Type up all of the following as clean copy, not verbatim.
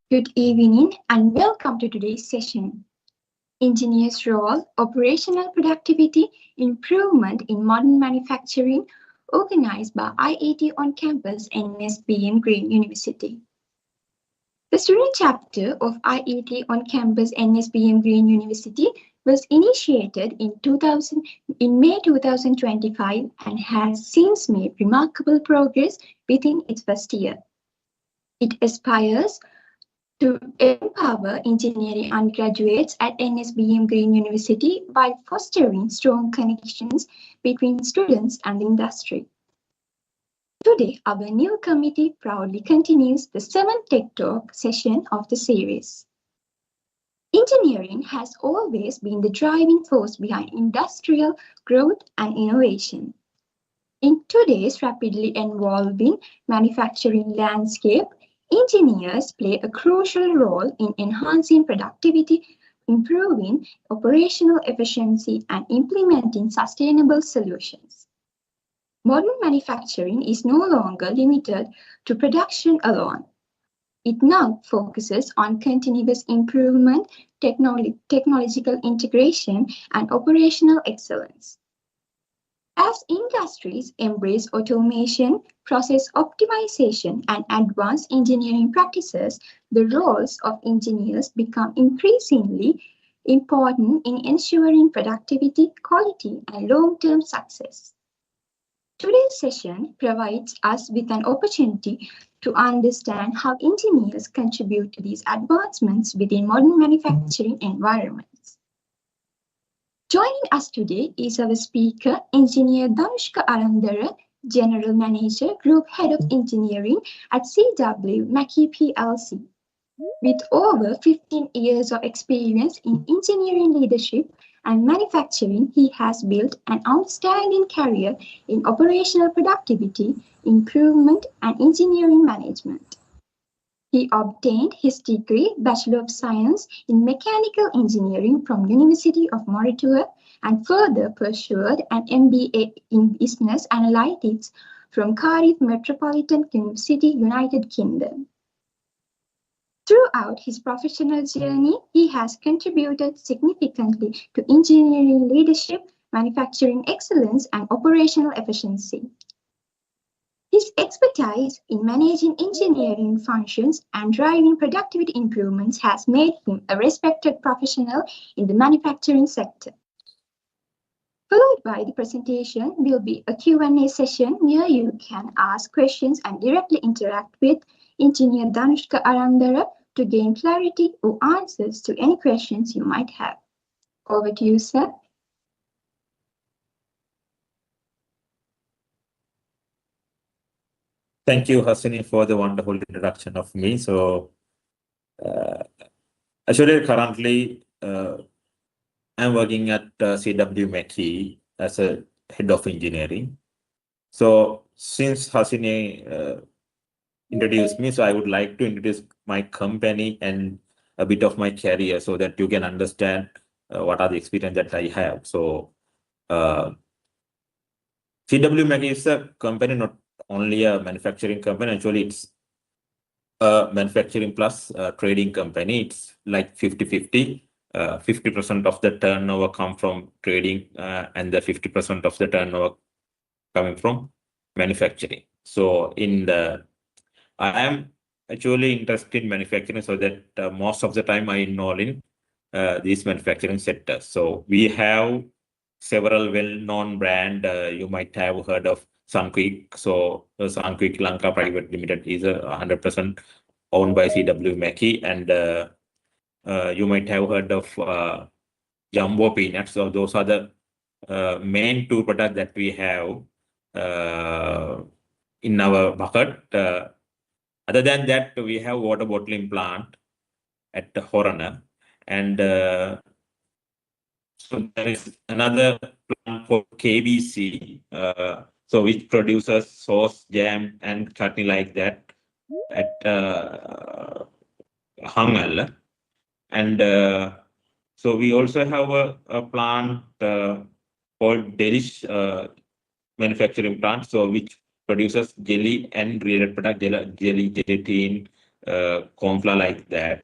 Good evening and welcome to today's session. Engineers' role, operational productivity, improvement in modern manufacturing, organized by IIT on campus NSBM Green University. The student chapter of IIT on campus NSBM Green University was initiated in May 2025 and has since made remarkable progress within its first year. It aspires to empower engineering undergraduates at NSBM Green University by fostering strong connections between students and the industry. Today, our new committee proudly continues the 7th Tech Talk session of the series. Engineering has always been the driving force behind industrial growth and innovation. In today's rapidly evolving manufacturing landscape, engineers play a crucial role in enhancing productivity, improving operational efficiency, and implementing sustainable solutions. Modern manufacturing is no longer limited to production alone. It now focuses on continuous improvement, technological integration, and operational excellence. As industries embrace automation, process optimization, and advanced engineering practices, the roles of engineers become increasingly important in ensuring productivity, quality, and long-term success. Today's session provides us with an opportunity to understand how engineers contribute to these advancements within modern manufacturing environments. Joining us today is our speaker, Engineer Dhanushka Arandara, General Manager, Group Head of Engineering at CW Mackie PLC. With over 15 years of experience in engineering leadership and manufacturing, he has built an outstanding career in operational productivity, improvement, and engineering management. He obtained his degree, Bachelor of Science in Mechanical Engineering from University of Moratuwa and further pursued an MBA in Business Analytics from Cardiff Metropolitan University, United Kingdom. Throughout his professional journey, he has contributed significantly to engineering leadership, manufacturing excellence, and operational efficiency. His expertise in managing engineering functions and driving productivity improvements has made him a respected professional in the manufacturing sector. Followed by the presentation will be a Q&A session where you can ask questions and directly interact with Engineer Dhanushka Arandara to gain clarity or answers to any questions you might have. Over to you, sir. Thank you, Hasini, for the wonderful introduction of me. So, actually, currently, I'm working at CW Mackie as a head of engineering. So, since Hasini introduced me, so I would like to introduce my company and a bit of my career so that you can understand what are the experience that I have. So, CW Mackie is a company, not only a manufacturing company. Actually, it's a manufacturing plus trading company. It's like 50-50. 50% of the turnover come from trading and the 50% of the turnover coming from manufacturing. So I am actually interested in manufacturing so that most of the time I involve in these manufacturing sectors. So we have several well-known brands. You might have heard of Sunquick. So Sunquick Lanka Private Limited is 100% owned by CW Mackie, and you might have heard of Jumbo Peanuts. So those are the main two products that we have in our bucket. Other than that, we have water bottling plant at Horana, and so there is another plant called KBC, so which produces sauce, jam, and chutney like that at Hangal. And so we also have a plant called 𝐷𝐿ish manufacturing plant, so which produces jelly and related product, jelly, gelatin, corn flour like that.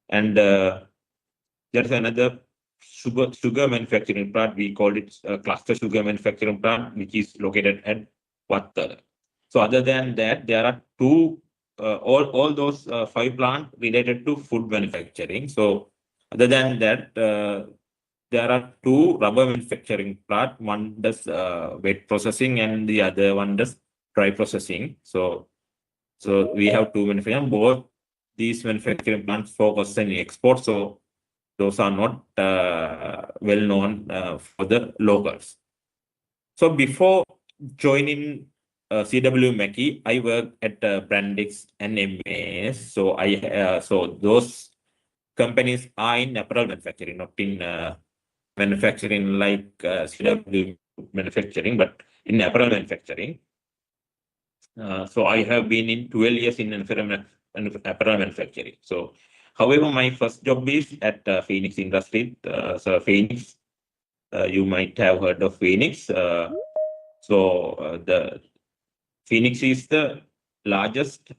And there's another sugar manufacturing plant. We call it cluster sugar manufacturing plant, which is located at Wattala. So other than that, there are two, all those 5 plants related to food manufacturing. So other than that, there are 2 rubber manufacturing plants. One does wet processing and the other one does dry processing. So we have 2 manufacturing. Both these manufacturing plants focus on export. So those are not well known for the locals. So before joining CW Mackie, I worked at Brandix and MAS. So so those companies are in apparel manufacturing, not in manufacturing like CW manufacturing, but in apparel manufacturing. So I have been in 12 years in apparel manufacturing. So, however, my first job is at Phoenix Industries. So Phoenix, you might have heard of Phoenix. The Phoenix is the largest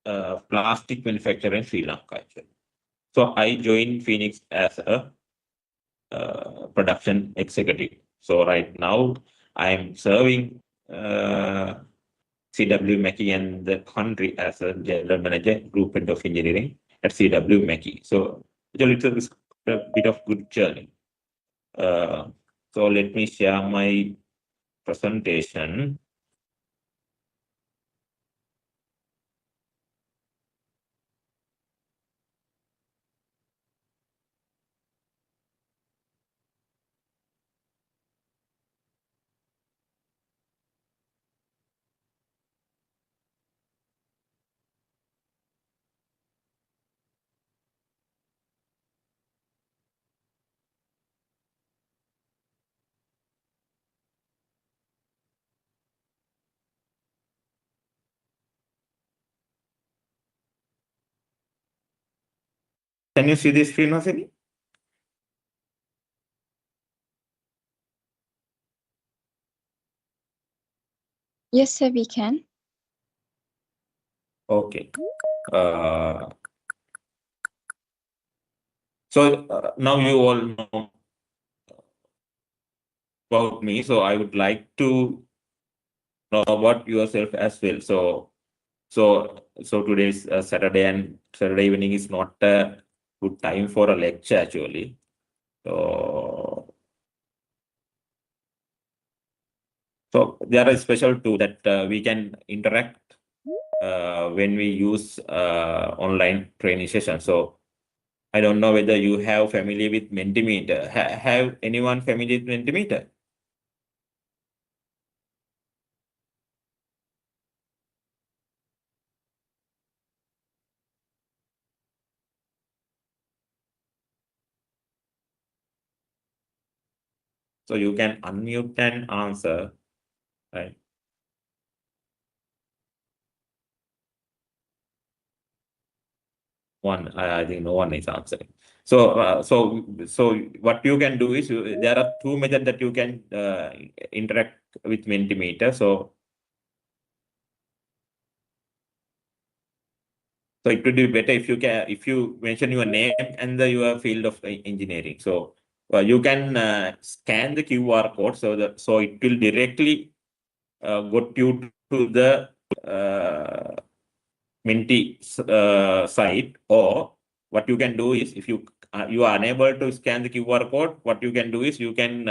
plastic manufacturer in Sri Lanka, actually. So I joined Phoenix as a production executive. So right now I'm serving CW Mackie and the country as a general manager, group head of engineering at CW Mackie. So it's a bit of good journey. So let me share my presentation. Can you see this screen, Hasini? Yes, sir, we can. Okay. So now you all know about me. So I would like to know about yourself as well. So today's Saturday, and Saturday evening is not a good time for a lecture, actually. So there are special tool that we can interact when we use online training session. So I don't know whether you have familiar with Mentimeter. Have anyone familiar with Mentimeter? So you can unmute and answer, right? One, I think no one is answering. So what you can do is there are 2 methods that you can interact with Mentimeter. So it would be better if you mention your name and your field of engineering. So you can scan the QR code, so it will directly go you to the Menti site. Or what you can do is, if you are unable to scan the QR code, what you can do is you can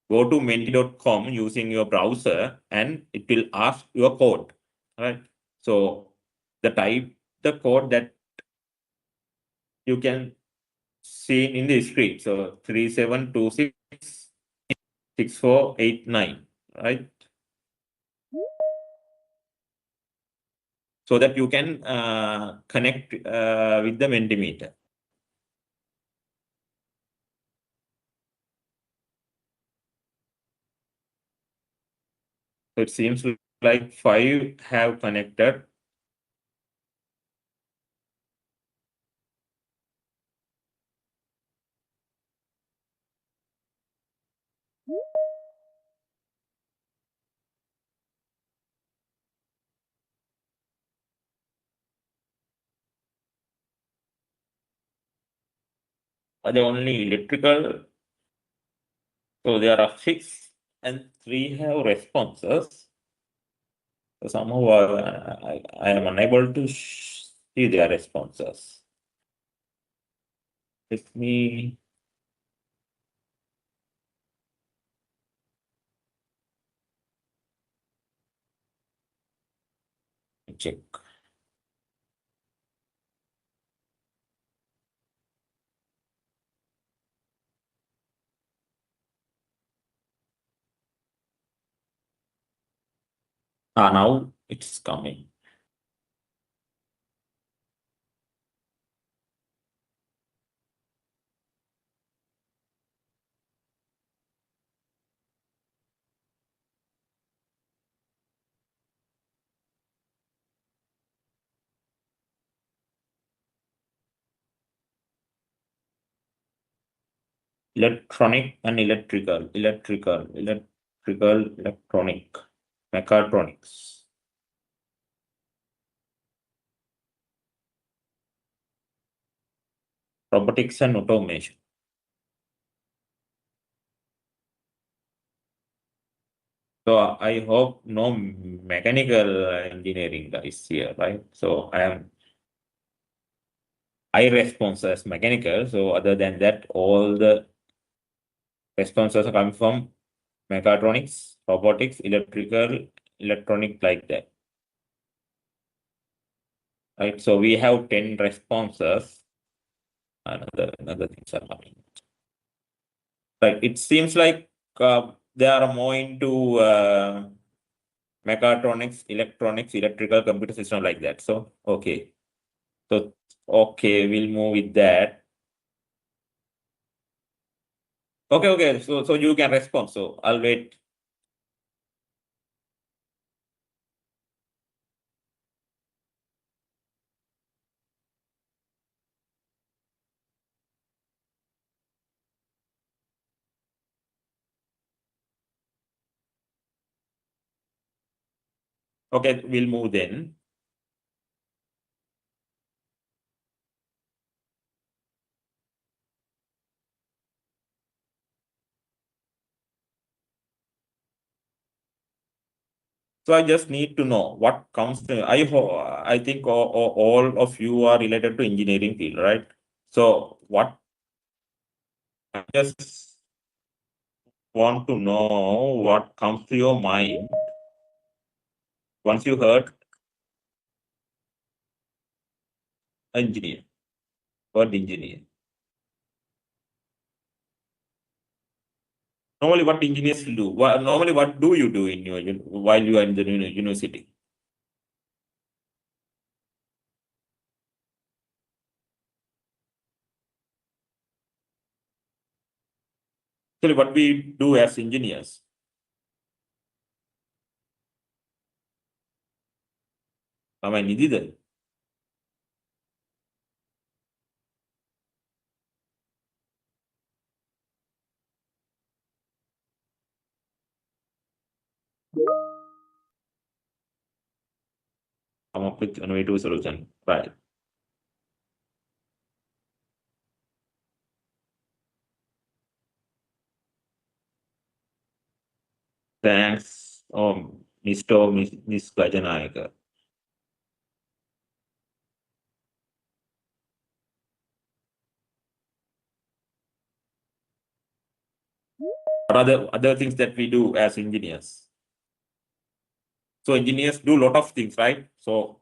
go to menti.com using your browser, and it will ask your code, right? So the code that you can see in the screen. So 37266489, right? So that you can connect with the Mentimeter. So it seems like 5 have connected. are they only electrical? So there are 6 and 3 have responses. So somehow I am unable to see their responses. Let me check. Now it's coming. Electronic and electrical, electronic, mechatronics. Robotics and automation. So I hope no mechanical engineering is here, right? So I respond as mechanical. So other than that, all the responses are coming from mechatronics, robotics, electrical, electronic, like that. Right. So we have 10 responses. Another things are coming. Right. It seems like they are more into mechatronics, electronics, electrical, computer system, like that. So okay. So okay, we'll move with that. Okay. So you can respond. So I'll wait. Okay, we'll move then. So I just need to know what comes to, I think all of you are related to engineering field, right? So what I just want to know what comes to your mind once you heard engineer, word engineer. Normally, what engineers do? Normally, what do you do in your while you are in the university? Actually, what we do as engineers. Am I needed? Come up with innovative solution, right? Thanks, Mr. or Miss Gajanayaka. What are the other things that we do as engineers? So engineers do a lot of things, right? So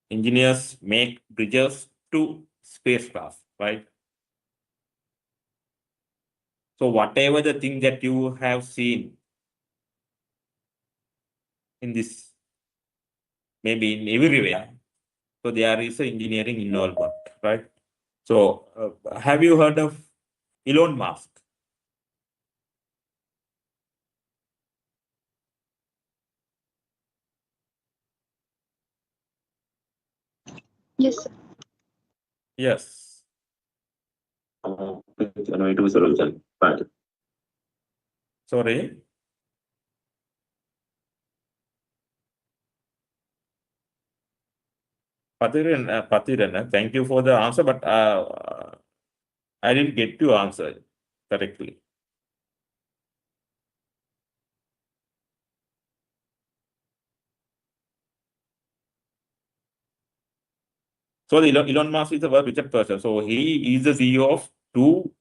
engineers make bridges to spacecraft, right? So whatever the thing that you have seen in this, maybe in everywhere, so there is an engineering involvement, right? So have you heard of Elon Musk? Yes, sir. Yes. Innovative solution, right? Sorry. Pathiran, thank you for the answer, but I didn't get to answer correctly. So Elon Musk is a very rich person. So he is the CEO of two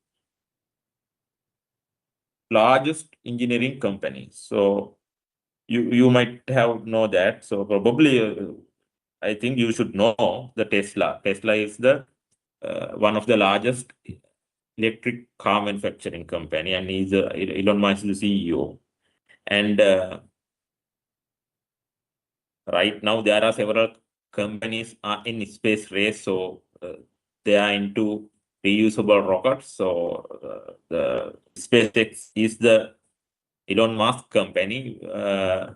largest engineering companies. So you might have know that. So probably I think you should know the Tesla. Tesla is the one of the largest electric car manufacturing company, and Elon Musk is the CEO. And right now there are several companies are in space race, so they are into reusable rockets. So the SpaceX is the Elon Musk company.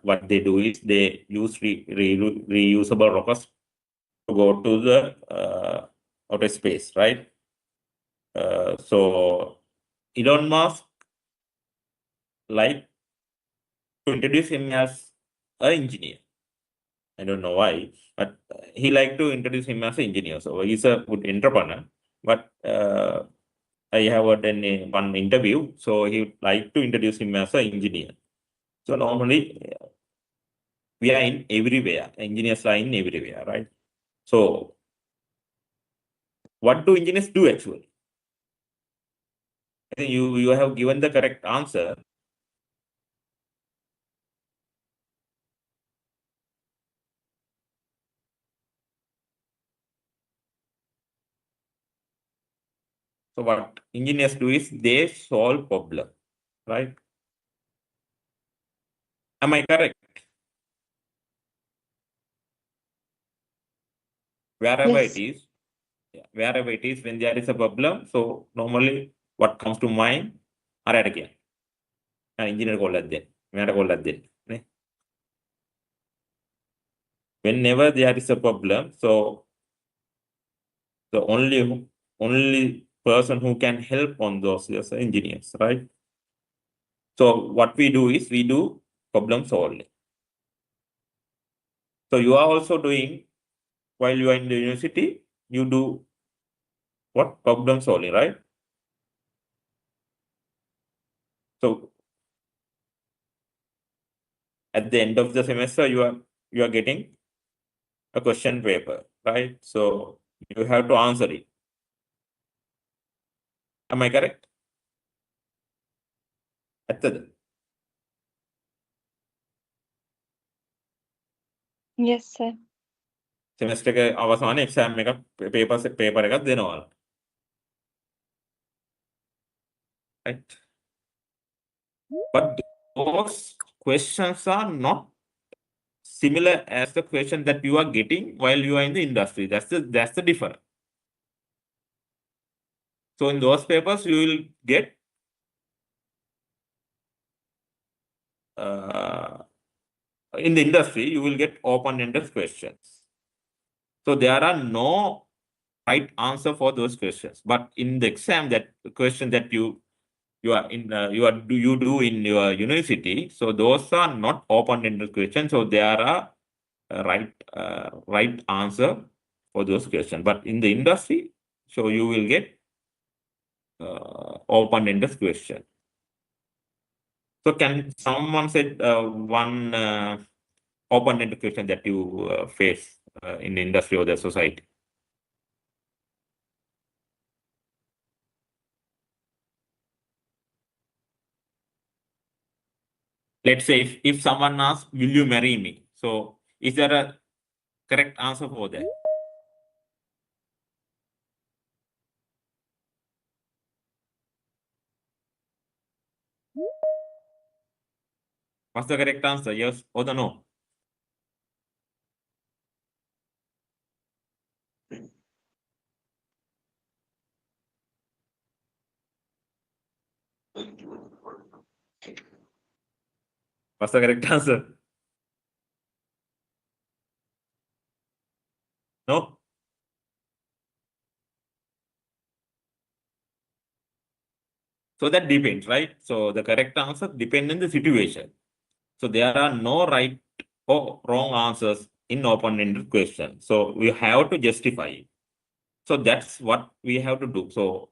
What they do is they use reusable rockets to go to the outer space, right? So Elon Musk like to introduce him as an engineer. I don't know why, but he like to introduce him as an engineer. So he's a good entrepreneur. But I have done one interview, so he like to introduce him as an engineer. So normally we are in everywhere. Engineers are in everywhere, right? So what do engineers do actually? I think you have given the correct answer. So what engineers do is they solve problem, right? Am I correct? Wherever Yes. it is, wherever it is, when there is a problem, so normally what comes to mind? Arandara. Engineer kolladen. Mera kolladen. Whenever there is a problem, so the only person who can help on those is engineers, right? So what we do is we do problem solving. So you are also doing, while you are in the university, you do what? Problem solving, right? So at the end of the semester, you are getting a question paper, right? So you have to answer it. Am I correct? Yes, sir. Semester එක අවසානයේ exam එකක් paper එකක් දෙනවා. Right? But those questions are not similar as the question that you are getting while you are in the industry. That's the difference. So in those papers, you will get in the industry, you will get open-ended questions. So there are no right answer for those questions. But in the exam, that question that you do in your university, so those are not open-ended questions. So there are right answer for those questions. But in the industry, so you will get open-ended question. So can someone say one open-ended question that you face in the industry or the society? Let's say if someone asks, will you marry me? So is there a correct answer for that? What's the correct answer? Yes or the no? What's the correct answer? No? So that depends, right? So the correct answer depends on the situation. So there are no right or wrong answers in open-ended question. So we have to justify it. So that's what we have to do. So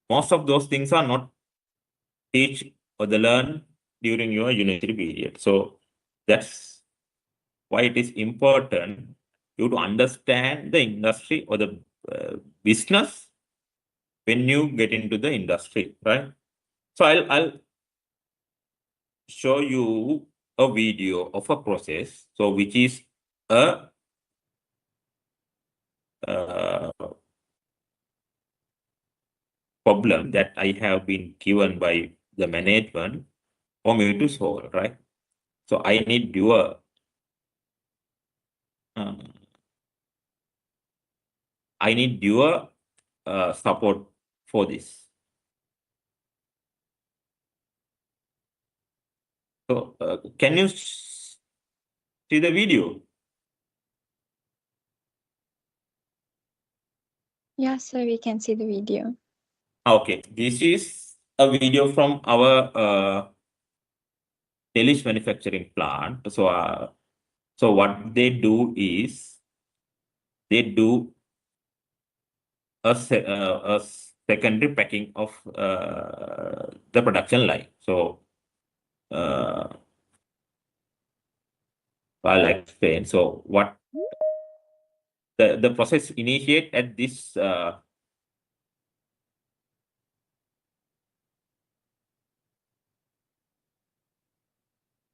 most of those things are not teach or the learn during your university period. So that's why it is important you to understand the industry or the business when you get into the industry, right? So I'll show you a video of a process, so which is a problem that I have been given by the management for me to solve, right? So I need your support for this. So can you see the video? Yes, sir, we can see the video. Okay, this is a video from our Delish manufacturing plant. So what they do is they do a secondary packing of the production line. So I'll explain. So what the process initiate at this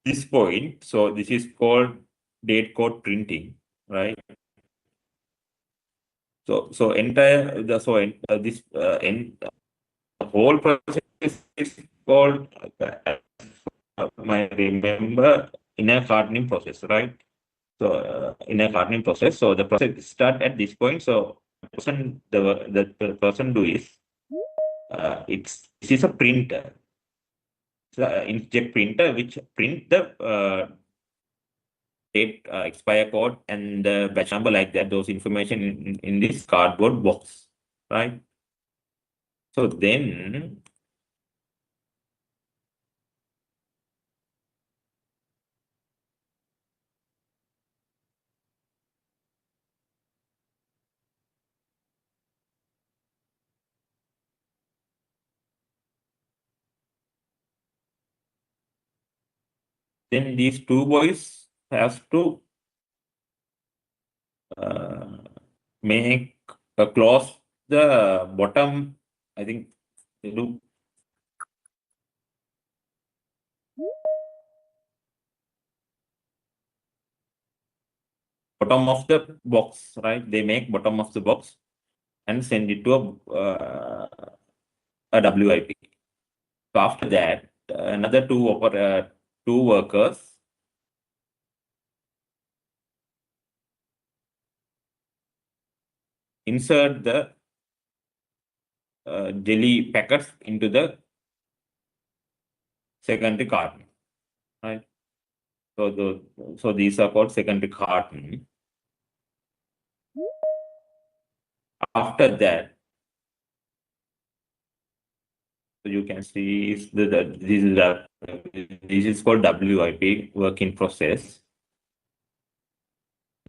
this point. So this is called date code printing, right? So entire the so this the whole process is called I remember inner hardening process, right? So inner hardening process. So the process start at this point. So the person do is this is a printer. It's an inkjet printer which print the date, expire code, and the batch number like that. Those information in this cardboard box, right? So then these two boys have to make close the bottom. I think they do bottom of the box, right? They make bottom of the box and send it to a WIP. So after that, another two workers insert the jelly packets into the secondary carton, right? So these are called secondary carton. After that, so you can see this is called WIP, work in process.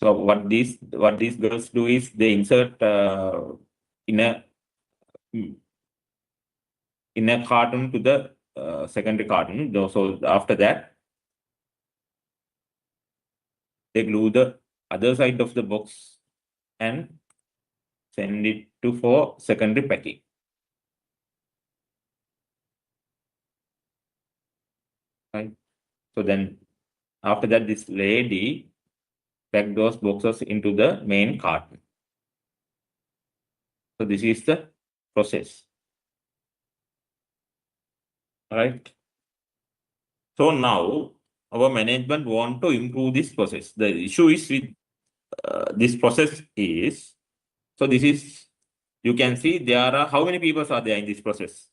So what these girls do is they insert in a carton to the secondary carton. So after that, they glue the other side of the box and send it to for secondary packing. Right. So then after that, this lady pack those boxes into the main carton. So this is the process. Right. So now our management want to improve this process. The issue is with this process is, so this is, you can see there are, how many people are there in this process?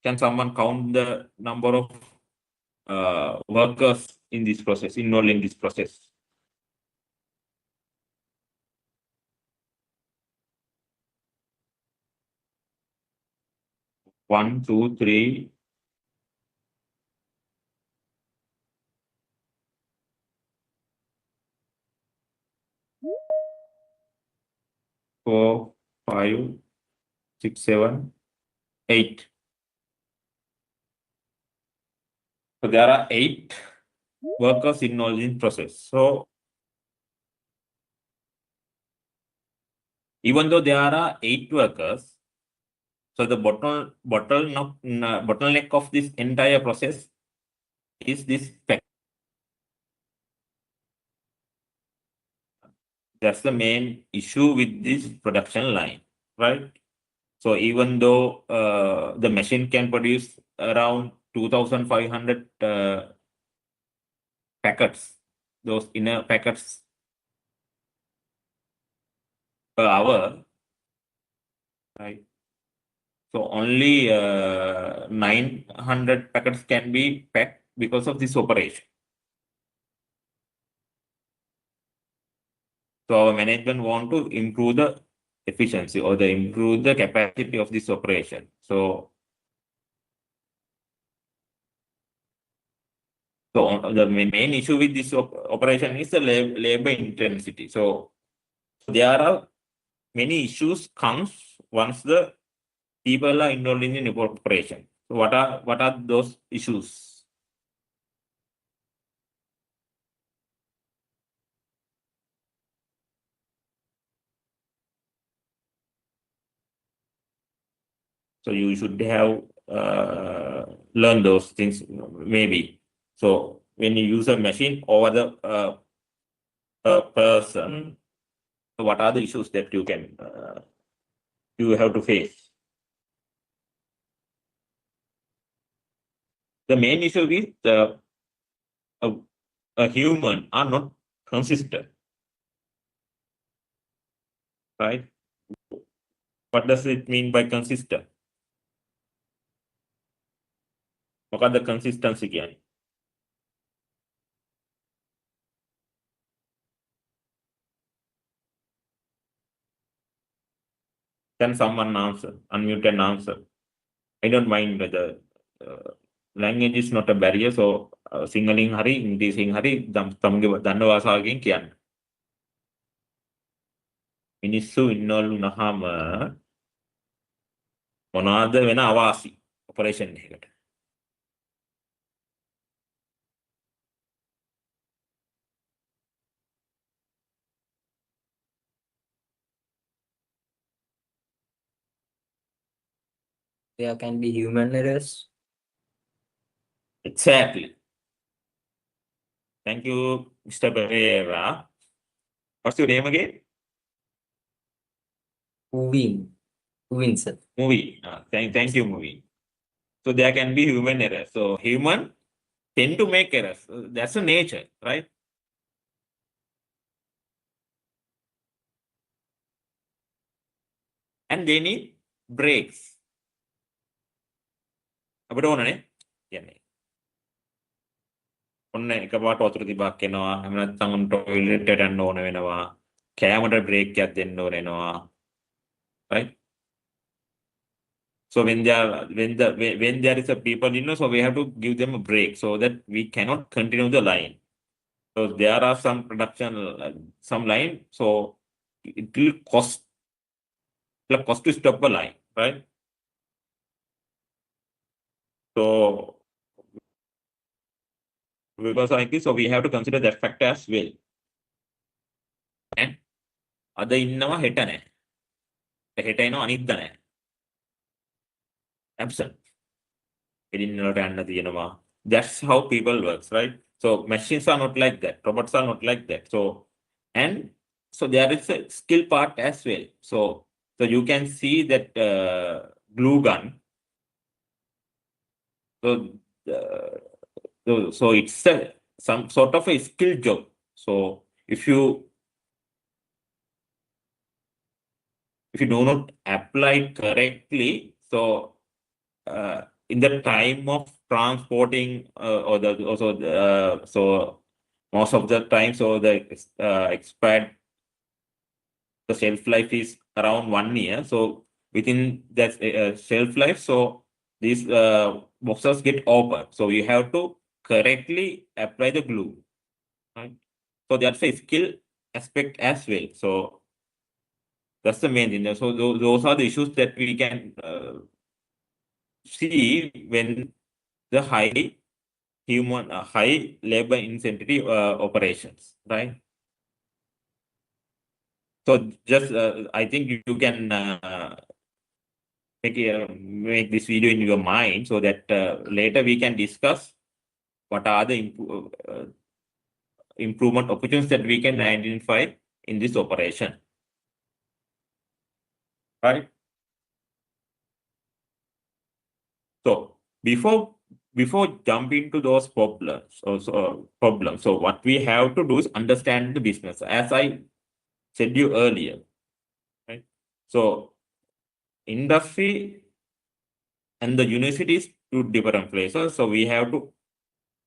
Can someone count the number of workers in this process, involved in this process? One, two, three, 4, 5, 6, 7, 8. So there are 8 workers involved in process. So even though there are 8 workers, so the bottleneck of this entire process is this pack. That's the main issue with this production line, right? So even though the machine can produce around 2,500 packets, those inner packets per hour, right? So only 900 packets can be packed because of this operation. So our management want to improve the efficiency or improve the capacity of this operation. So the main issue with this operation is the labor intensity. So there are many issues comes once the people are involved in the operation. So what are those issues? So you should have learned those things maybe. So when you use a machine over the person, so what are the issues that you can you have to face? The main issue is a human are not consistent, right? What does it mean by consistent? මොකක්ද consistency කියන්නේ? Can someone answer? Unmute and answer. I don't mind whether language is not a barrier. So Sinhalin hari, English hari, තමගේ දන්න භාෂාවකින් කියන්න. මිනිස්සු ඉන්නවලු නහම මොනවාද වෙන අවාසි operation එකකට? There can be human errors. Exactly. Thank you, Mr. Pereira. What's your name again? Moving, sir. Movie. Thank you, Movie. So there can be human errors. So human tend to make errors. That's a nature, right? And they need breaks. අපිට ඕනනේ කියන්නේ. ඔන්න එකපාරට වතුර තිබක් එනවා. එහෙම නැත්නම් toilet එකට යන්න ඕන වෙනවා. කෑමට බ්‍රේක් එකක් දෙන්න ඕන වෙනවා. Right? So when there is a people, so we have to give them a break so that we cannot continue the line. So there are some production, some line, so it will cost to stop a line, right? So because like this, so we have to consider that factor as well. And other innava heta naha. Heta eno anidda naha. Absent. That's how people works, right? So machines are not like that. Robots are not like that. So there is a skill part as well. So you can see that glue gun. So it's some sort of a skill job. So if you do not apply it correctly, so in the time of transporting so most of the time, so the expired the shelf life is around 1 year. So within that shelf life, so these boxes get open. So you have to correctly apply the glue, right? So that's a skill aspect as well. So that's the main thing. So those are the issues that we can see when the high labor intensity operations, right? So just I think you can make this video in your mind so that later we can discuss what are the improvement opportunities that we can identify in this operation, right? So before jumping to those problems, so what we have to do is understand the business, as I said you earlier, right? So industry and the universities two different places, so we have to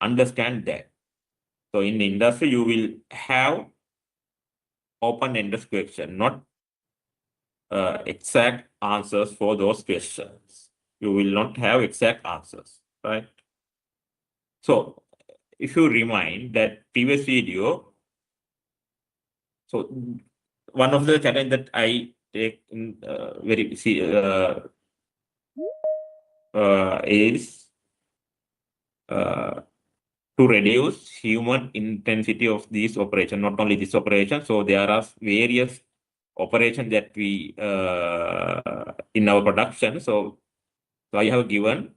understand that. So in the industry, you will have open-ended question, not exact answers for those questions. You will not have exact answers, right? So if you remind that previous video, so one of the challenge that I take in is to reduce human intensity of these operations, not only this operation. So there are various operations that we in our production. So I have given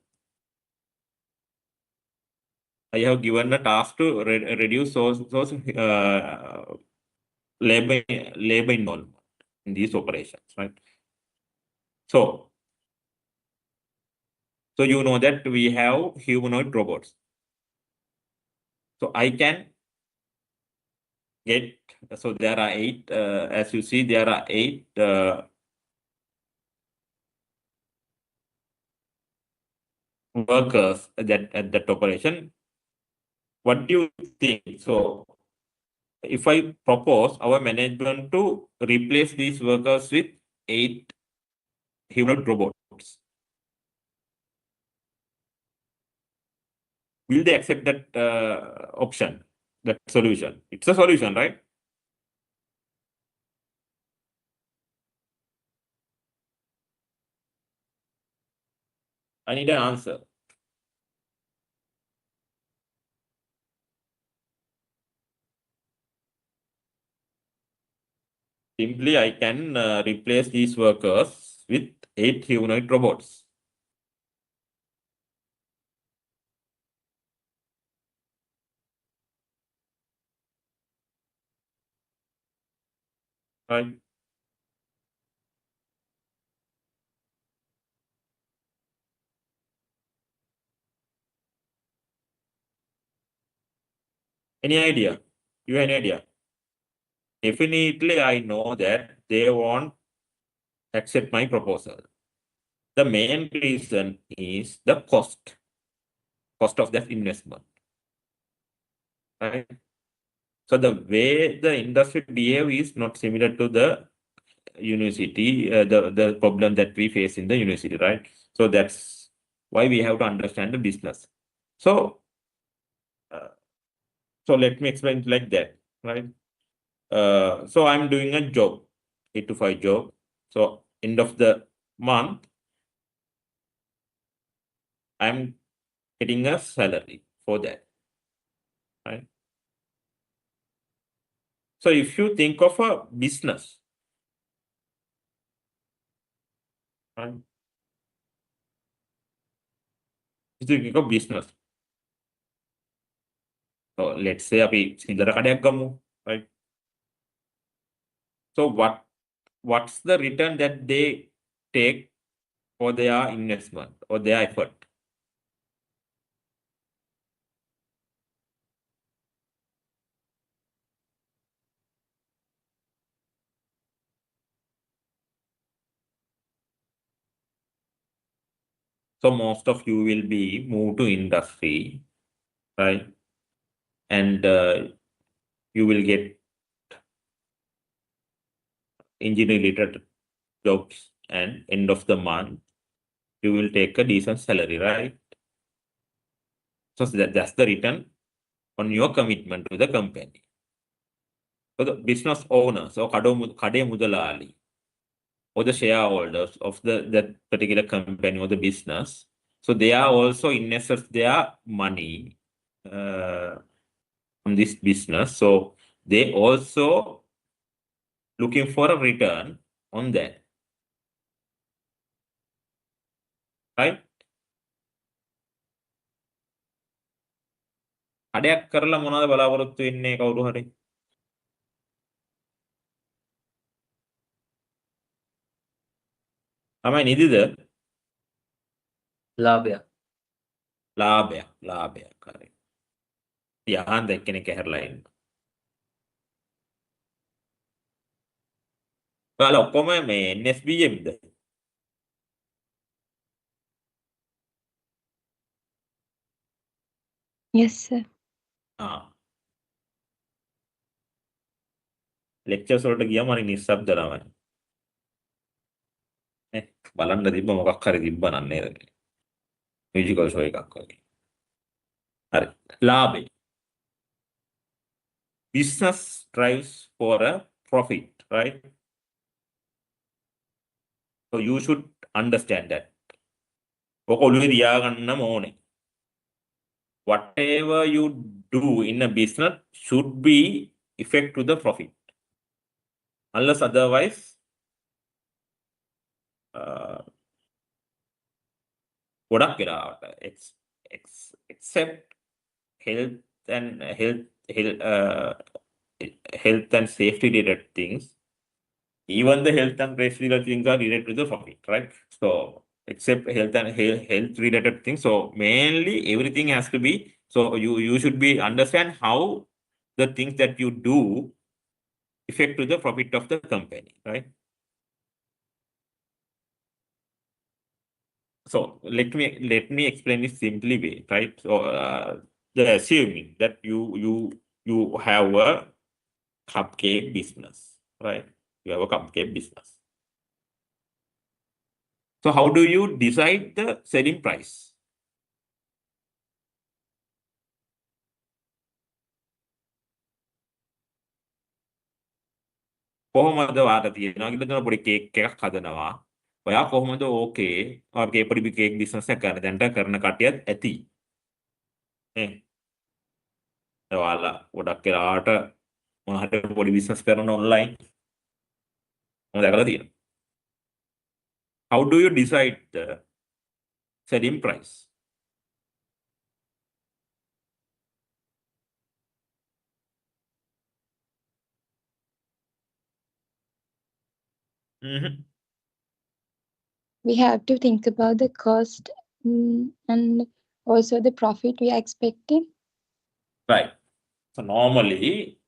a task to reduce those labor involvement in these operations, right? So you know that we have humanoid robots. So I can get, so there are 8, as you see, there are 8 workers at that operation. What do you think? So if I propose our management to replace these workers with 8 humanoid robots, will they accept that option, that solution? It's a solution, right? I need an answer. Simply, I can replace these workers with 8 humanoid robots. Right? Any idea? You have any idea? Definitely, I know that they won't accept my proposal. The main reason is the cost of that investment, right? So the way the industry behave is not similar to the university, the problem that we face in the university, right? So that's why we have to understand the business. So let me explain it like that, right? So I'm doing a job, 8 to 5 job. So end of the month, I'm getting a salary for that, right? So if you think of a business, right? If you think of business, so let's say අපි සින්දර කඩයක් ගමු, right? So what's the return that they take for their investment or their effort? So most of you will be moved to industry, right? And you will get engineering related jobs, and end of the month, you will take a decent salary, right? So that's the return on your commitment to the company. So the business owners or kade mudalali or the shareholders of that particular company or the business. So they are also investors their money from this business. So they also looking for a return on that. Right? කඩයක් කරලා මොනවද බලාපොරොත්තු වෙන්නේ කවුරු හරි? තමයි නිදිද? ලාභයක්. ලාභයක් හරි. යහන් දැක්කෙනෙක් ඇහැරලා ඉන්න. ඔයාලා ඔක්කොම මේ NSBMද? Yes, sir. ලෙක්චර්ස් වලට ගියාම හරි නිස්සබ්ද ළමයි. බලන්න තිබ්බ මොකක් හරි තිබ්බ නම් නේද? මියුසිකල් ෂෝ එකක් වගේ. හරි. ලාභය. Business drives for a profit, right? So you should understand that. ඔක ඔළුවේ තියාගන්නම ඕනේ. Whatever you do in a business should be effect to the profit. Unless otherwise, ගොඩක් වෙලාවට except health and safety related things, even the health and safety related things are related to the profit, right? So except health related things, so mainly everything has to be, so you should be understand how the things that you do affect to the profit of the company, right? So let me explain it simply way, right? So assuming that you have a cupcake business, right? You have a cupcake business. So how do you decide the selling price? කොහොමද වාට තියෙනවා කියලා දෙන පොඩි cake එකක් හදනවා. ඔයා කොහොමද ඕකේ ඔයාගේ පොඩි කේක් බිස්නස් එකක් කරන දැන්ට කරන කටියත් ඇති. ඔයාලා ගොඩක් වෙලාවට මොන හරි පොඩි බිස්නස් කරන ඔන්ලයින් මම දැකලා තියෙනවා. How do you decide the selling price? We have to think about the cost and also the profit we are expecting. Right. So normally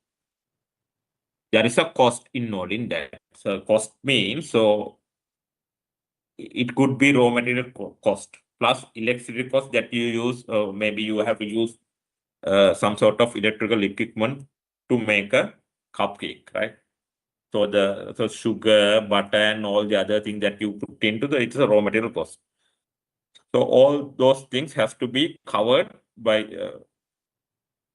there is a cost involved in that. So cost means, so it could be raw material cost plus electricity cost that you use. Maybe you have to use some sort of electrical equipment to make a cupcake, right? So sugar, butter, and all the other things that you put into it's a raw material cost. So all those things have to be covered by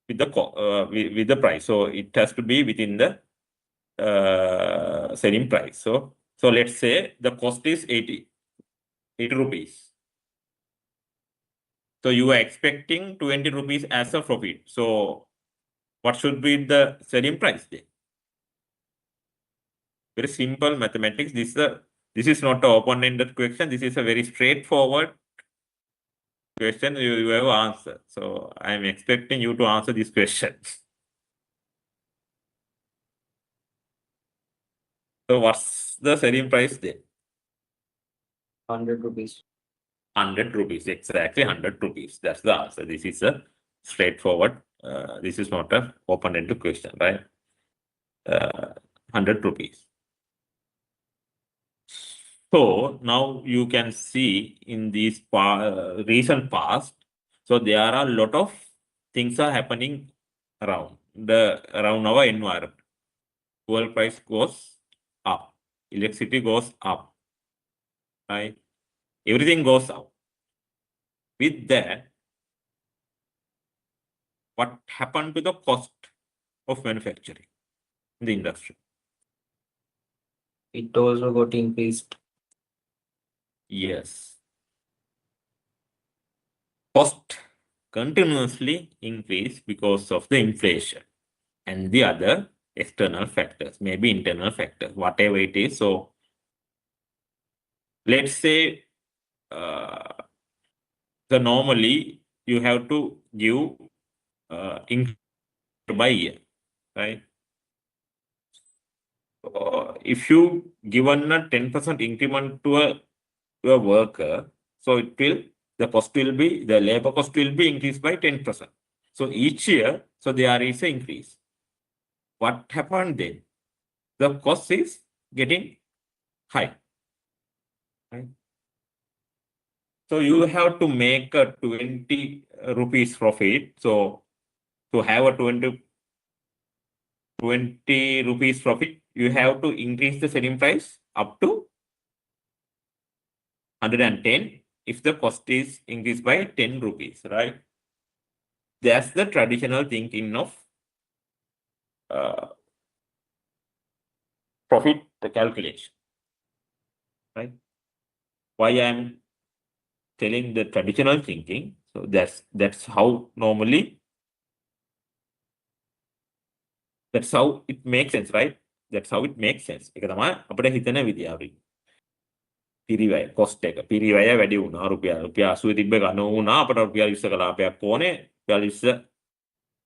with the price. So it has to be within the selling price. So let's say the cost is 80 rupees. So you are expecting 20 rupees as a profit. So what should be the selling price then? Very simple mathematics. This is not an open-ended question. This is a very straightforward question you have answered. So I am expecting you to answer this question. So what's the selling price then? 100 rupees. 100 rupees, exactly 100 rupees. That's the answer. This is a straightforward. This is not an open-ended question, right? 100 rupees. So now you can see in these recent past, so there are a lot of things are happening around our environment. Fuel price goes up, electricity goes up, right? Everything goes up. With that, what happened to the cost of manufacturing? in the industry. It also got increased. Yes. Cost continuously increase because of the inflation and the other external factors, maybe internal factors, whatever it is. So let's say so normally you have to give increase by year, right? If you given a 10% increment to a worker, so it will, the cost will be, the labor cost will be increased by 10%. So each year, so there is an increase. What happened then? The cost is getting high, right? So you have to make a 20 rupees profit. So to have a 20 rupees profit, you have to increase the selling price up to 110 if the cost is increased by 10 rupees, right? That's the traditional thinking of profit calculation, right? Why I'm telling the traditional thinking, so that's how normally, that's how it makes sense, right? That's how it makes sense. ඒක තමයි අපිට හිතන විදිය. පිරිවැය cost එක පිරිවැය වැඩි වුණා රුපියල් 80 තිබ්බ එක 90 වුණා අපට රුපියල් 20 ලාභයක් ඕනේ රුපියල් 20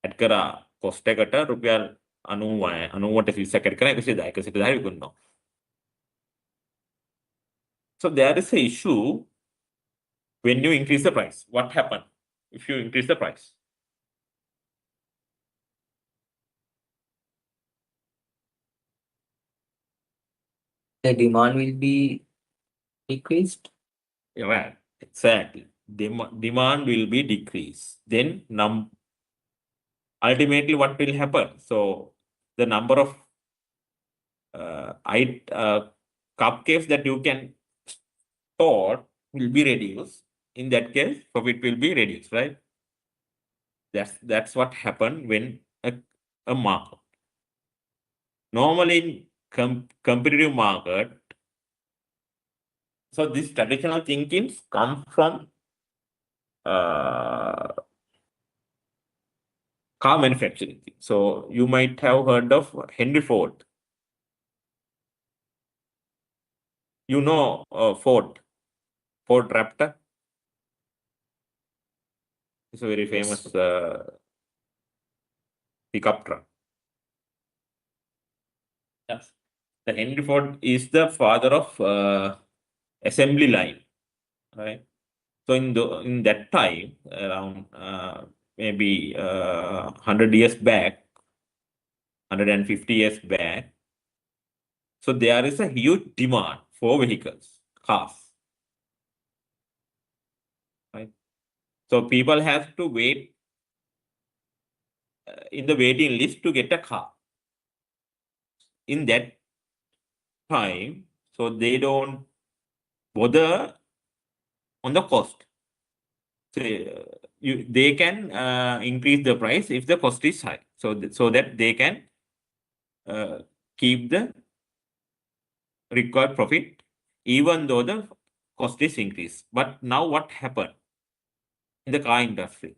ඇඩ් කරා cost එකට රුපියල් 90ට 20ක් ඇඩ් කරා 110 විකුණනවා. So there is a issue when you increase the price. What happened if you increase the price? The demand will be decreased. Yeah, right, exactly. Demand will be decreased. Then ultimately what will happen? So the number of cupcakes that you can store will be reduced. In that case, profit will be reduced, right? That's what happened when a market. Normally in competitive market, so this traditional thinking comes from car manufacturing. So you might have heard of Henry Ford. You know Ford Raptor. It's a very famous pickup truck. Yes. The Henry Ford is the father of assembly line, right? So in that time, around maybe 100 years back, 150 years back, so there is a huge demand for vehicles, cars, right? So people have to wait in the waiting list to get a car. In that time, so they don't bother on the cost. So they can increase the price if the cost is high, so that they can keep the required profit even though the cost is increased. But now what happened in the car industry?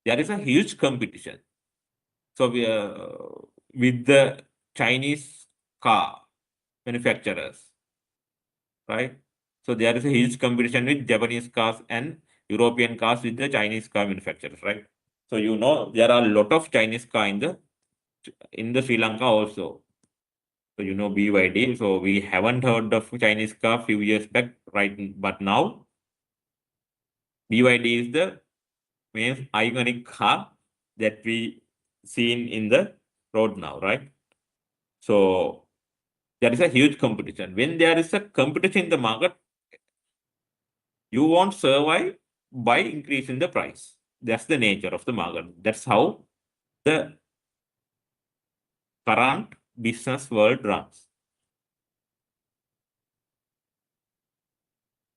There is a huge competition. So we with the Chinese car manufacturers, right? So there is a huge competition with Japanese cars and European cars with the Chinese car manufacturers, right? So you know there are a lot of Chinese car in the Sri Lanka also. So you know BYD. So we haven't heard of Chinese car few years back, right? But now BYD is the main iconic car that we seen in the road now, right? So there is a huge competition. When there is a competition in the market, you won't survive by increasing the price. That's the nature of the market. That's how the current business world runs.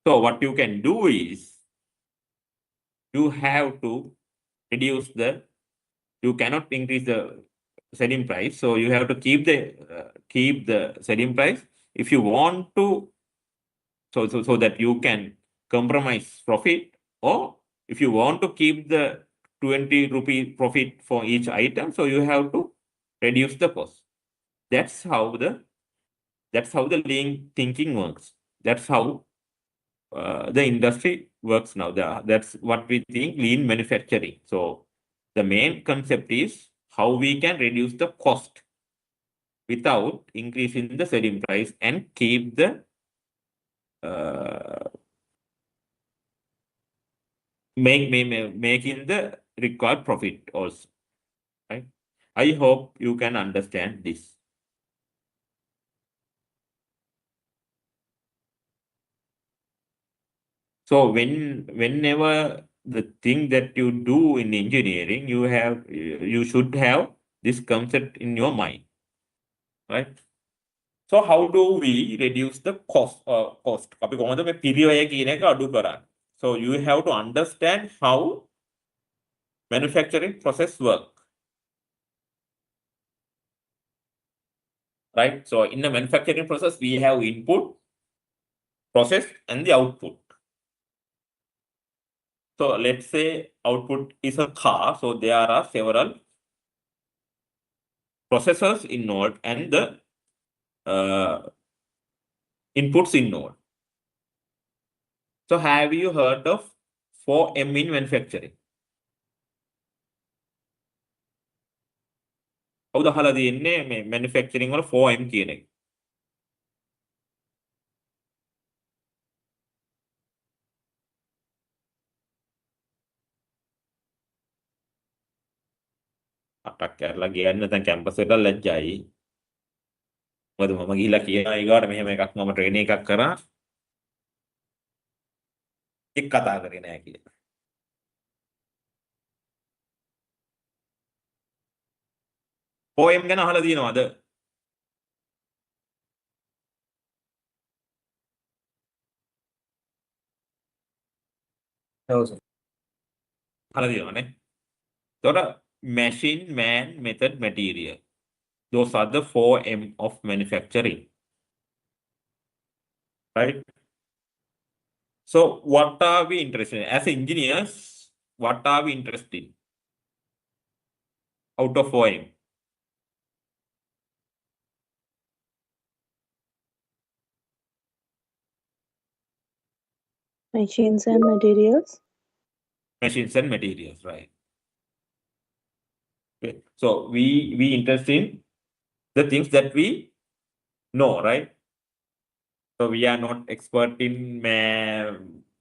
So what you can do is you have to reduce you cannot increase the selling price. So you have to keep the selling price. If you want to, so that you can compromise profit, or if you want to keep the 20 rupee profit for each item, so you have to reduce the cost. That's how the lean thinking works. That's how the industry works now. That's what we think lean manufacturing. So the main concept is how we can reduce the cost without increasing the selling price and keep the making the required profit also, right? I hope you can understand this. So whenever the thing that you do in engineering, you should have this concept in your mind, right? So how do we reduce the cost? අපි කොහොමද මේ පිරිවැය කියන එක අඩු කරන්නේ? So you have to understand how manufacturing process work, right? So in the manufacturing process, we have input, process, and the output. So let's say output is a car. So there are several processors involved and the inputs involved. So have you heard of 4M in manufacturing? කවුද අහලා තියෙන්නේ මේ manufacturing වල 4M කියන එක? අටක් කරලා ගියන්න නැත්නම් කැම්පස් එකට ලැජ්ජයි. මොකද මම ගිහිල්ලා කියනවා ඊගාට මෙහෙම එකක් මම ට්‍රේනින් එකක් කරා. එක් කතා කරේ නෑ කියලා. 4M ගැන අහලා තියෙනවද? No, sir. අහලා තියෙනවනේ. එතකොට machine, man, method, material. Those are the 4M of manufacturing, right? So what are we interested in? As engineers, what are we interested in out of 4M? Machines and materials. Machines and materials, right? Okay. So we interested in the things that we know, right? So we are not expert in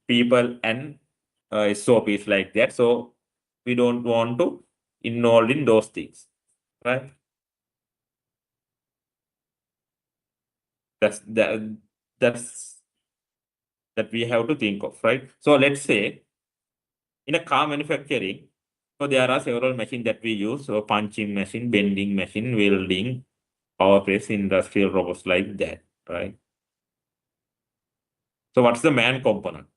people and SOPs like that. So we don't want to involve in those things, right? That's that we have to think of, right? So let's say in a car manufacturing, so there are several machines that we use. So punching machine, bending machine, welding, power press, industrial robots like that, right? So what's the man component?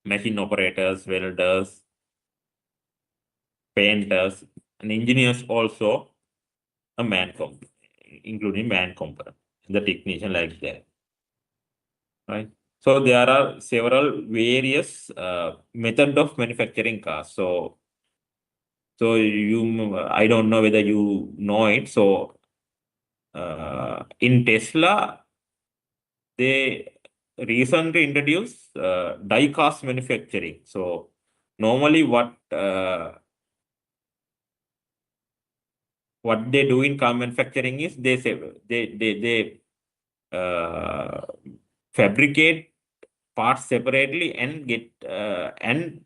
Machine operators, welders, painters, and engineers also a man component, including man component, the technician like that, right? So there are several various method of manufacturing cars. So I don't know whether you know it. So in Tesla, they recently introduced die-cast manufacturing. So normally what they do in car manufacturing is they fabricate parts separately and and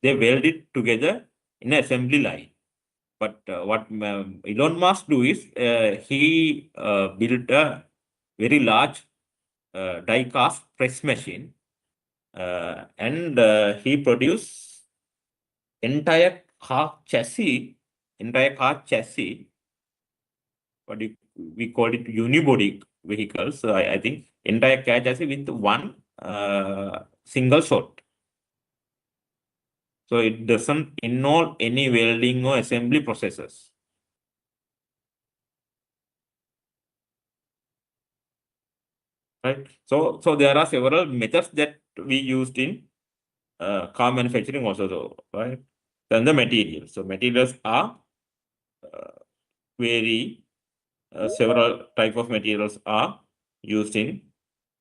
they weld it together in an assembly line. But what Elon Musk do is he built a very large die-cast press machine, and he produced entire car chassis. What we call it unibody vehicles. So I think entire car chassis with one single shot. So it doesn't involve any welding or assembly processes. right? So there are several methods that we used in car manufacturing also, though, right? Then the materials. So materials are several type of materials are used in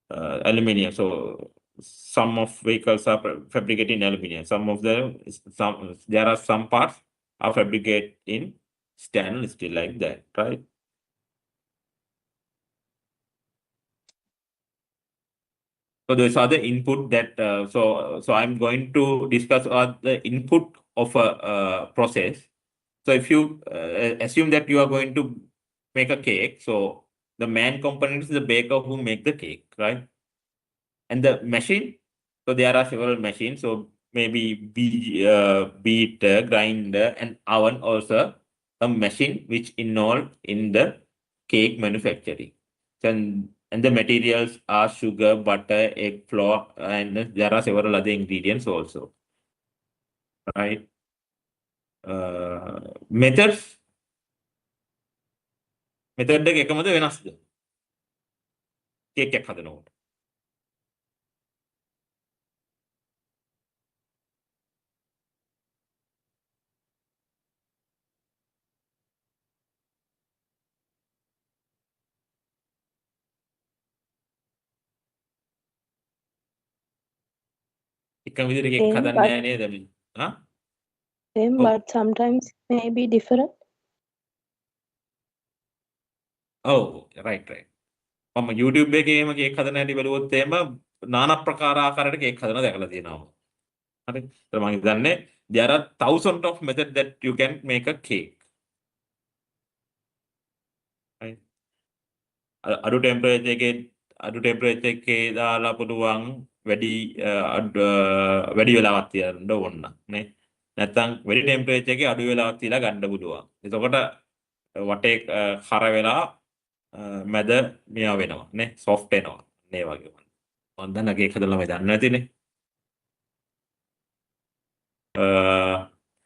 aluminium. So some of vehicles are fabricated in aluminium. There are some parts are fabricated in stainless steel, like that, right? So those are the input that so I'm going to discuss the input of a process. So if you assume that you are going to make a cake, so the main component is the baker who make the cake, right? And the machine, so there are several machines. So maybe beater, grinder, and oven also a machine which involved in the cake manufacturing. And the materials are sugar, butter, egg, flour, and there are several other ingredients also, right? Methods. Method එක එකමද වෙනස්ද? Cake එකක් හදනකොට. එකම විදිහට cake Same, හදන්නේ නැහැ නේද? හා? same, Oh. but sometimes may be different. Oh, right. මම YouTube එකේ එහෙම කේක් හදන හැටි බලුවොත් එහෙම নানা ප්‍රකාර ආකාරයට කේක් හදන දැකලා තියෙනවා. හරි. ඒත් මම හිතන්නේ there are thousands of methods that you can make a cake. Right. අඩු temperature එකේ දාලා පුළුවන් වැඩි වෙලාවක් තියන්න ඕන නේ. නැත්නම් වැඩි temperature එකේ අඩු වෙලාවක් තියලා ගන්න පුළුවන්. එතකොට වටේ කර වෙලා මැද මියා වෙනවා නේ, soft වෙනවා. මේ වගේ. මම දන්න කේක් හදලා මම දන්නේ නැතිනේ.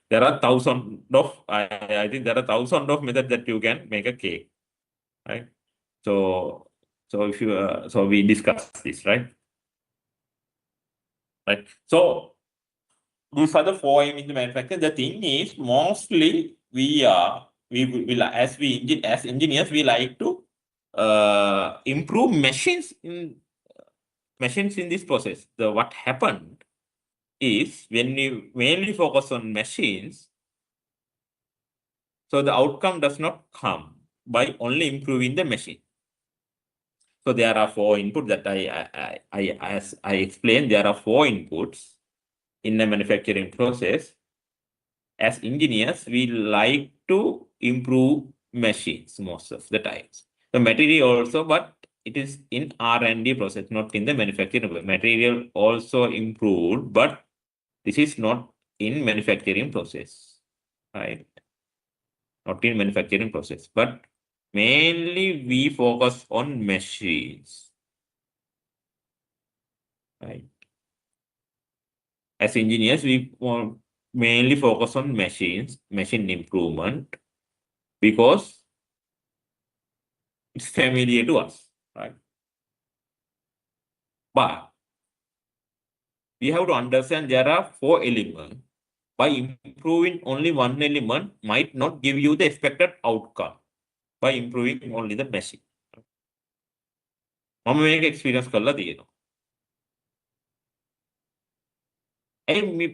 There are thousands of I think there are thousands of methods that you can make a cake, right? So if you so we discuss this, right? So these are the 4 aim in the manufacture. The thing is, mostly as engineers we like to improve machines in this process. What happened is when you mainly focus on machines, so the outcome does not come by only improving the machine. So there are 4 inputs that as I explained, there are 4 inputs in the manufacturing process. As engineers, we like to improve machines most of the times. The material also, but it is in R&D process, not in the manufacturing. Material also improved, but this is not in manufacturing process, right? Not in manufacturing process, but mainly we focus on machines, right? As engineers, we mainly focus on machine improvement, because it's familiar to us, right? But we have to understand there are 4 elements. By improving only one element might not give you the expected outcome by improving only the machine. මම මේක experience කරලා තියෙනවා.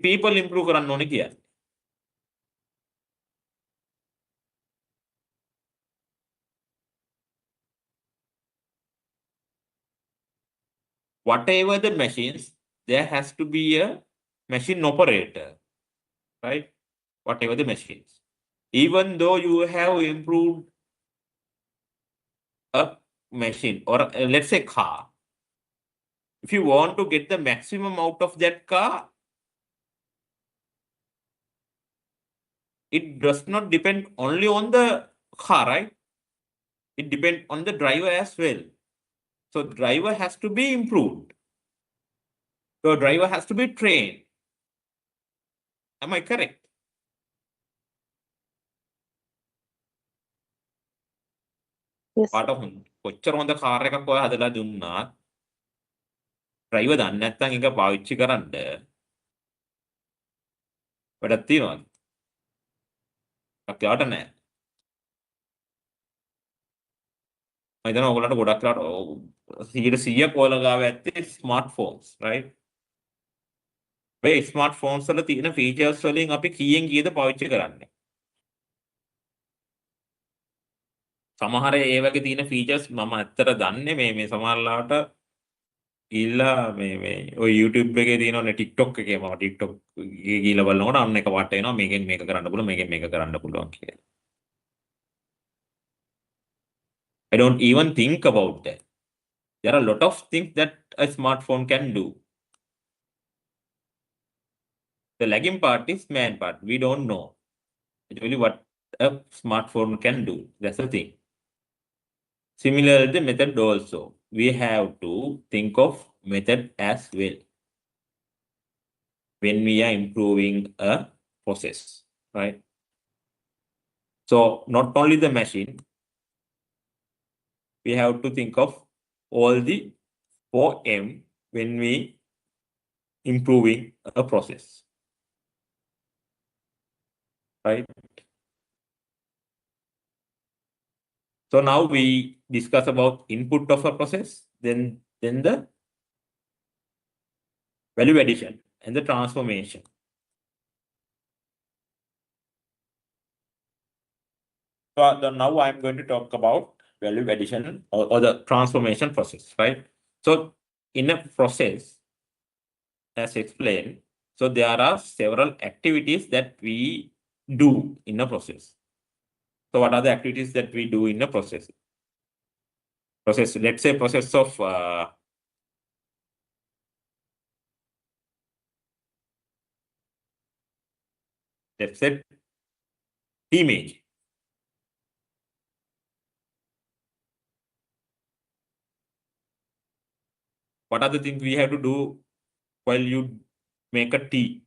People improve කරන්න ඕනේ කියන්නේ. Whatever the machines, there has to be a machine operator, right? Whatever the machines. Even though you have improved a machine or let's say car, if you want to get the maximum out of that car, it does not depend only on the car, right? It depends on the driver as well. So the driver has to be improved. The driver has to be trained. Am I correct? Yes. පාට කොච්චර හොඳ car එකක් ඔය හදලා දුන්නා driver දන්නේ නැත්නම් එක පාවිච්චි කරන්න වැඩක් තියනවාද? ඔයාලට නැහැ. මම හිතනවා ඔයගොල්ලන්ට ගොඩක් වෙලාවට 100% ඔයාලා ගාව ඇත්තේ ස්මාර්ට්ෆෝන්ස්, right? මේ ස්මාර්ට්ෆෝන්ස් වල තියෙන ෆීචර්ස් වලින් අපි කීයෙන් කීයද පාවිච්චි කරන්නේ? සමහර ඒ වගේ තියෙන ෆීචර්ස් මම ඇත්තට දන්නේ මේ සමහරලාට ගිහිල්ලා මේ ඔය YouTube එකේ තියෙනවනේ TikTok එකේ මම TikTok එකේ ගිහිල්ලා බලනකොට අන්න එක පාට එනවා මේකෙන් මේක කරන්න පුළුවන් මේකෙන් මේක කරන්න පුළුවන් කියලා. I don't even think about that. There are a lot of things that a smartphone can do. The lagging part is man part. We don't know actually what a smartphone can do. That's the thing. Similarly, the method also. We have to think of method as well when we are improving a process, right? So not only the machine, we have to think of all the 4M when we improving a process, right? So now we discuss about input of a process, then the value addition and the transformation. So now I'm going to talk about value addition or the transformation process, right? So in a process, as explained, so there are several activities that we do in a process. So what are the activities that we do in a process? Let's say process of let's say image. What are the things we have to do while you make a tea?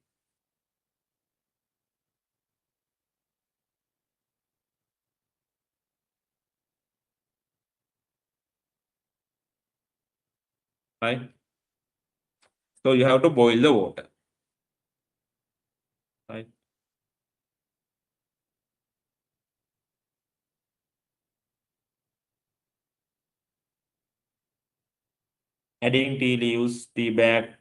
Right? So you have to boil the water. Right? Adding tea leaves, tea bag,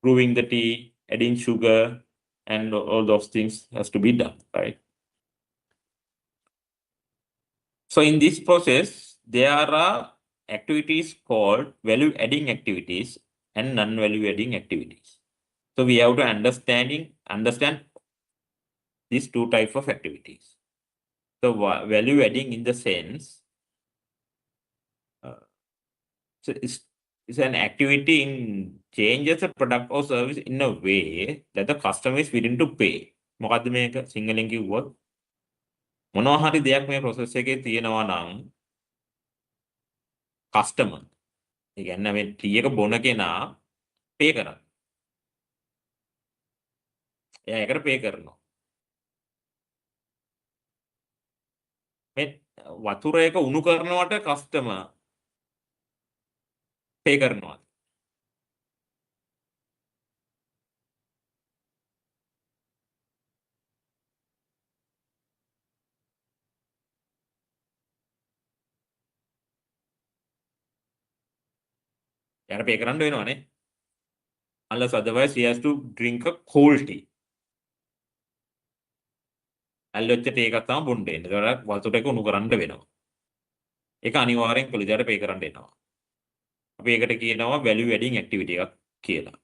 brewing the tea, adding sugar, and all those things has to be done, right? So in this process, there are activities called value adding activities and non-value adding activities. So we have to understand these two types of activities. So value adding in the sense, so it's an activity in changes a product or service in a way that the customer is willing to pay. මොකද්ද මේක සිංහලෙන් කිව්වොත් මොනවා හරි දෙයක් මේ process එකේ තියෙනවා නම් customer ඒ කියන්නේ මේ ටී එක බොන කෙනා pay කරනවා. එයා ඒකට pay කරනවා. මේ වතුර එක උණු කරනවට customer pay කරනවා. එයාට pay කරන්න වෙනවනේ. Unless otherwise he has to drink a cold tea. ඇල්ලොච්ච ටී එකක් තමයි බොන්න වෙන්නේ. ඒකට වතුර එක උණු කරන්න වෙනවා. ඒක අනිවාර්යෙන් පොලිසියට pay කරන්න එනවා. අපි ඒකට කියනවා value adding activity එකක් කියලා.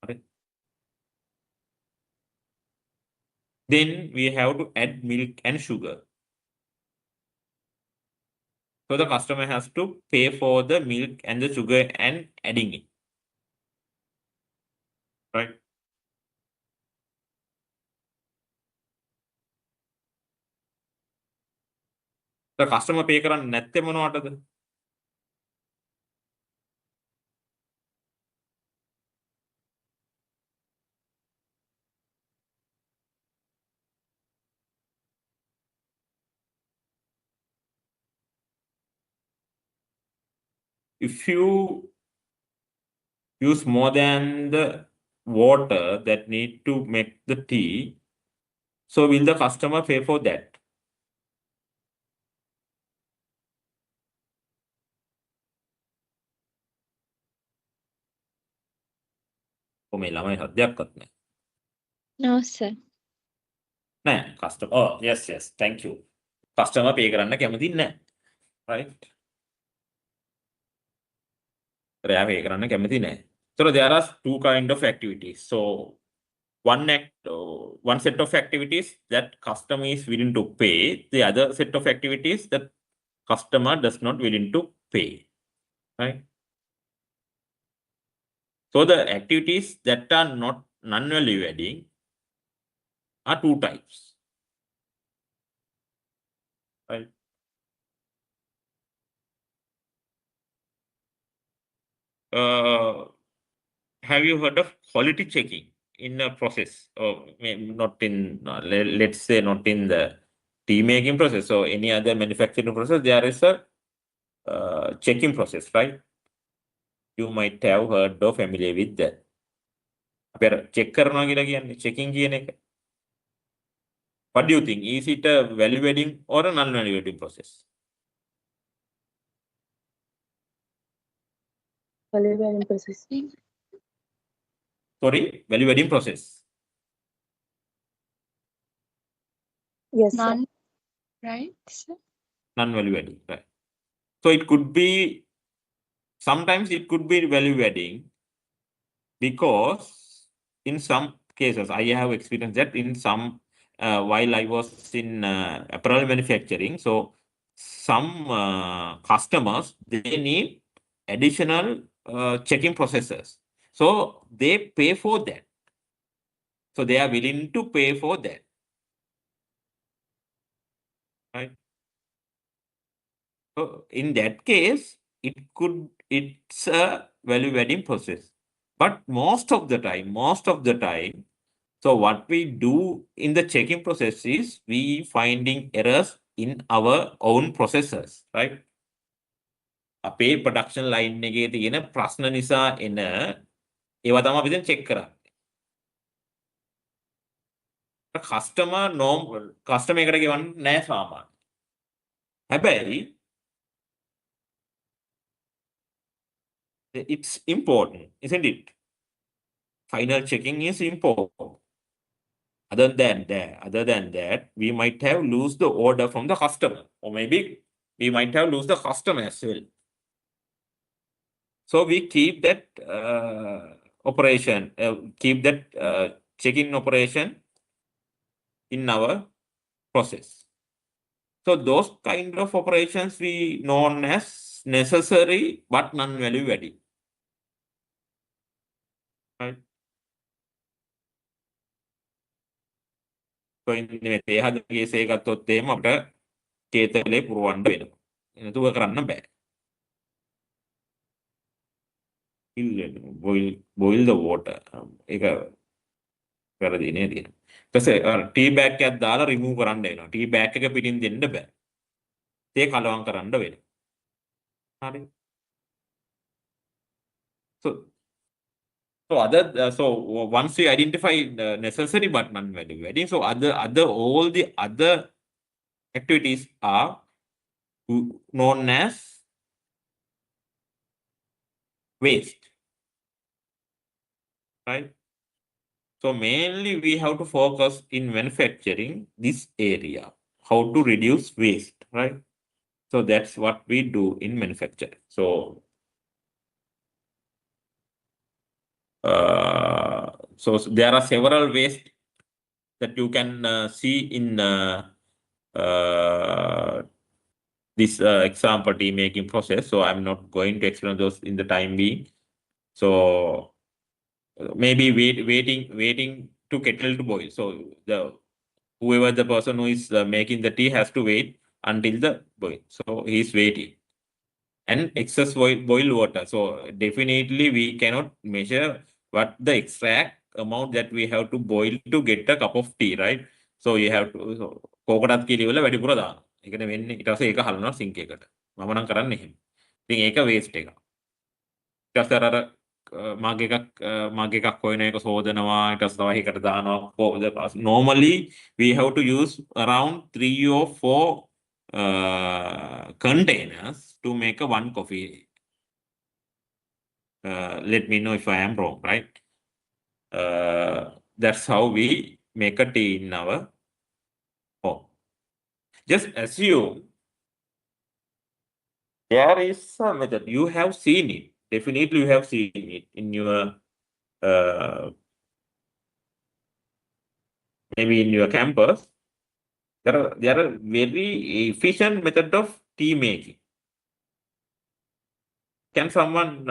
හරි. Then we have to add milk and sugar. So the customer has to pay for the milk and the sugar and adding it. Right? The customer pay කරන්නේ නැත්තේ මොනවටද? If you use more than the water that need to make the tea, so will the customer pay for that? මේ ළමයි හදයක්වත් නැහැ. No, sir. නෑ customer. Oh, yes, thank you. Customer pay කරන්න කැමති නැහැ. Right? එයා pay කරන්න කැමති නැහැ. So there are two kind of activities. So one set of activities that customer is willing to pay, the other set of activities that customer does not willing to pay, right? So the activities that are not non-value adding are two types, right? Have you heard of quality checking in a process, or not in, let's say not in the tea making process or any other manufacturing process? There is a checking process, right? You might have heard or familiar with that. අපි check කරනවා කියලා කියන්නේ checking කියන එක. What do you think? Is it a value adding or a non-value adding process? Value adding process. Sorry, value adding process. Yes, sir. None, right, sir? Non-value adding, right? So it could be, sometimes it could be value adding, because in some cases I have experienced that in some while I was in apparel manufacturing. So some customers, they need additional checking processes, so they pay for that. So they are willing to pay for that, right? So in that case, it's a value adding process. But most of the time, so what we do in the checking process is we finding errors in our own processes, right? අපේ production line එකේ තියෙන ප්‍රශ්න නිසා එන ඒවා තමයි අපි දැන් check කරන්නේ. customer එකට ගෙවන්න නැහැ සාමාන්‍ය. හැබැයි it's important, isn't it? Final checking is important. Other than that, we might have lose the order from the customer, or maybe we might have lose the customer as well. So we keep that operation, keep that checking operation in our process. So those kind of operations we known as necessary but non-value adding, right? So in මේ තේහද case එක ගත්තොත් එහෙම අපිට කේතලේ පුරවන්න වෙනවා. එනතුව කරන්න බෑ. Boil the water. ඒක වැරදි නේද? ඊපස්සේ ටී බෑග් එකක් දාලා remove කරන්න වෙනවා. ටී බෑග් එක පිටින් දෙන්න බෑ. තේ කලවම් කරන්න වෙනවා. හරි. So once we identify necessary but non-value adding, so all the other activities are known as waste, right? So mainly we have to focus in manufacturing this area, how to reduce waste, right? So that's what we do in manufacturing. So there are several ways that you can see in this example tea making process. So I'm not going to explain those in the time being. So maybe waiting to kettle to boil. So whoever the person who is making the tea has to wait until the boil. So he's waiting. And excess boil water. So definitely we cannot measure what the exact amount that we have to boil to get a cup of tea, right? So you have to කෝකටත් කිලි වල වැඩිපුර දාන්න. ඒකනේ වෙන්නේ. ඊට පස්සේ ඒක හලනවා sync එකට. මම නම් කරන්නේ එහෙම. ඉතින් ඒක waste එක. ඊට පස්සේ අර 𝐷𝐸𝐸𝐿 එක සෝදනවා ඊට පස්සේ තව එකකට දානවා. Normally we have to use around 3 or 4 containers to make a one coffee. Let me know if I am wrong, right? That's how we make a tea in our home. Just assume there is a method. You have seen it. Definitely you have seen it in your maybe in your campus. There are very efficient method of tea making. Can someone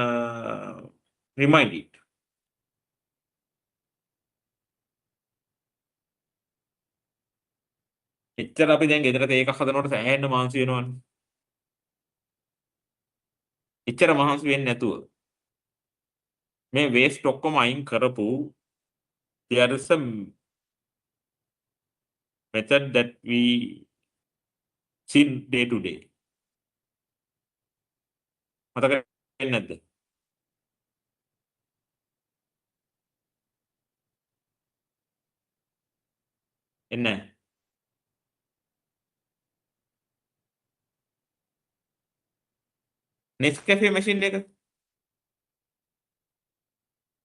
remind it? එච්චර අපි දැන් ගෙදර තේ එකක් හදනකොට සෑහෙන්න මහන්සි වෙනවනේ. එච්චර මහන්සි වෙන්නේ නැතුව මේ වේස්ට් ඔක්කොම අයින් කරපු there is a method that we see day to day. මතක වෙන්නේ නැද්ද? එන්නේ නැහැ. Nescafe machine එක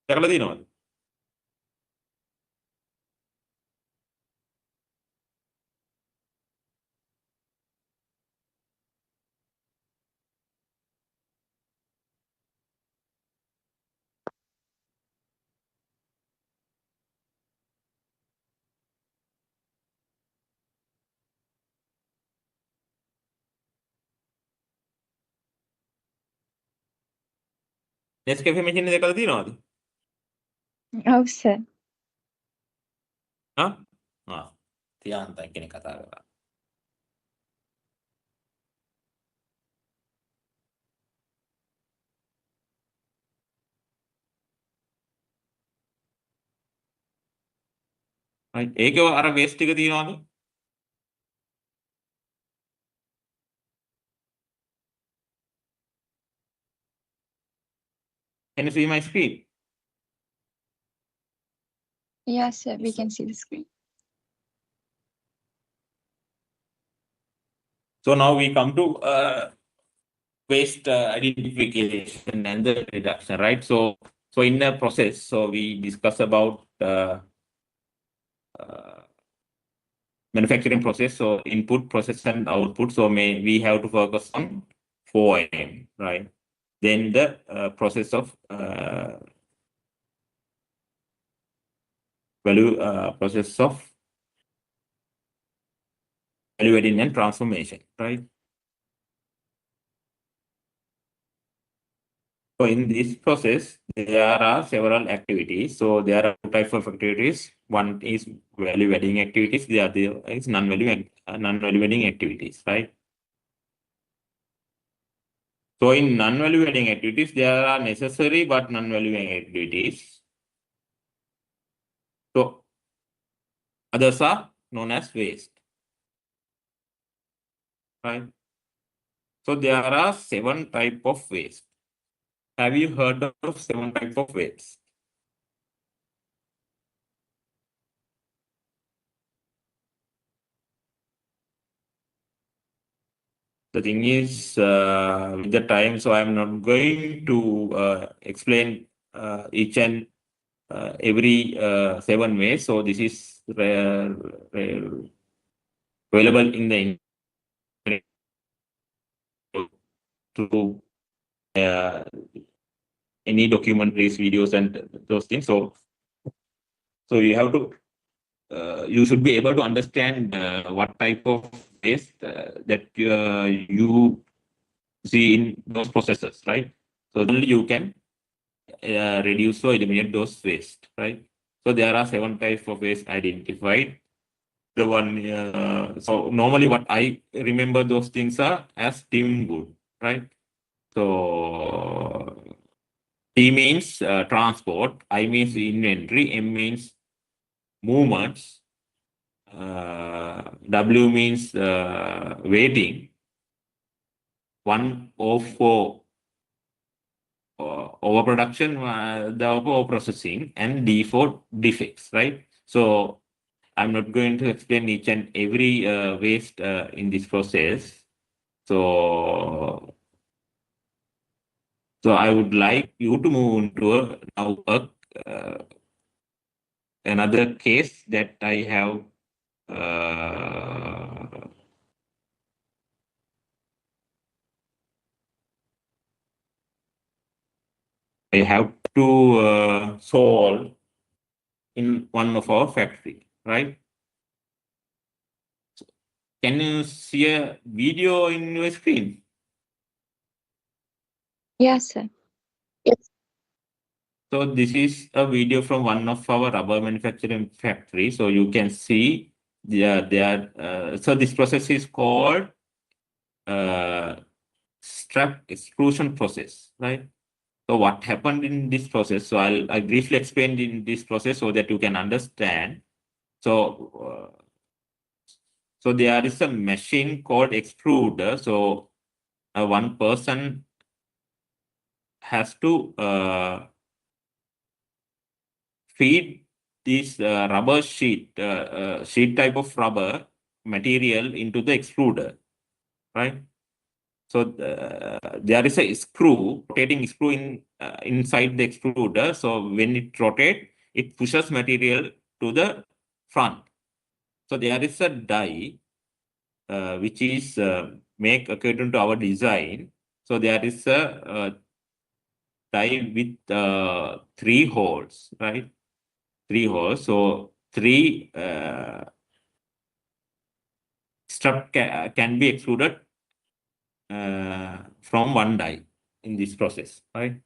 දැකලා තියෙනවද? Nescafe machine එක දැකලා තියෙනවද? ඔව් සර්. තියාන්තන් කෙනෙක් කතා කරා. right ඒකේ අර වේස්ට් ටික තියෙනවද? Can you see my screen? Yes, sir. We can see the screen. So now we come to waste identification and the reduction, right? So in the process, so we discuss about manufacturing process, so input, process, and output. So we have to focus on 4M, right? Then the process of value adding and transformation, right? So in this process, there are several activities. So there are two types of activities. One is value adding activities. The other is non-value adding activities, right? So in non-value adding activities, there are necessary but non-value adding activities. So others are known as waste, right? So there are 7 types of waste. Have you heard of 7 types of waste? The thing is, with the time, so I'm not going to explain each and every 7 ways. So this is available in the internet through any documentaries, videos, and those things. So you have to, you should be able to understand what type of waste that you see in those processes, right? So only you can reduce or eliminate those waste, right? So there are 7 types of waste identified. The one, so normally what I remember those things are as team good, right? So T means transport, I means inventory, M means movements, W means waiting, 104 overproduction, the overprocessing, and D for defects, right? So I'm not going to explain each and every waste in this process. So I would like you to move into another case that I have to solve in one of our factory, right? So can you see a video in your screen? Yes, sir. So this is a video from one of our rubber manufacturing factory. So you can see so this process is called strap extrusion process, right? So what happened in this process? So I'll briefly explain in this process so that you can understand. So so there is a machine called extruder. So one person has to feed this rubber sheet type of rubber material into the extruder, right? So there is a screw, rotating screw inside the extruder. So when it rotates, it pushes material to the front. So there is a die which is make according to our design. So there is a die with 3 holes, right? 3 holes. So 3 strap can be extruded from one die in this process, right?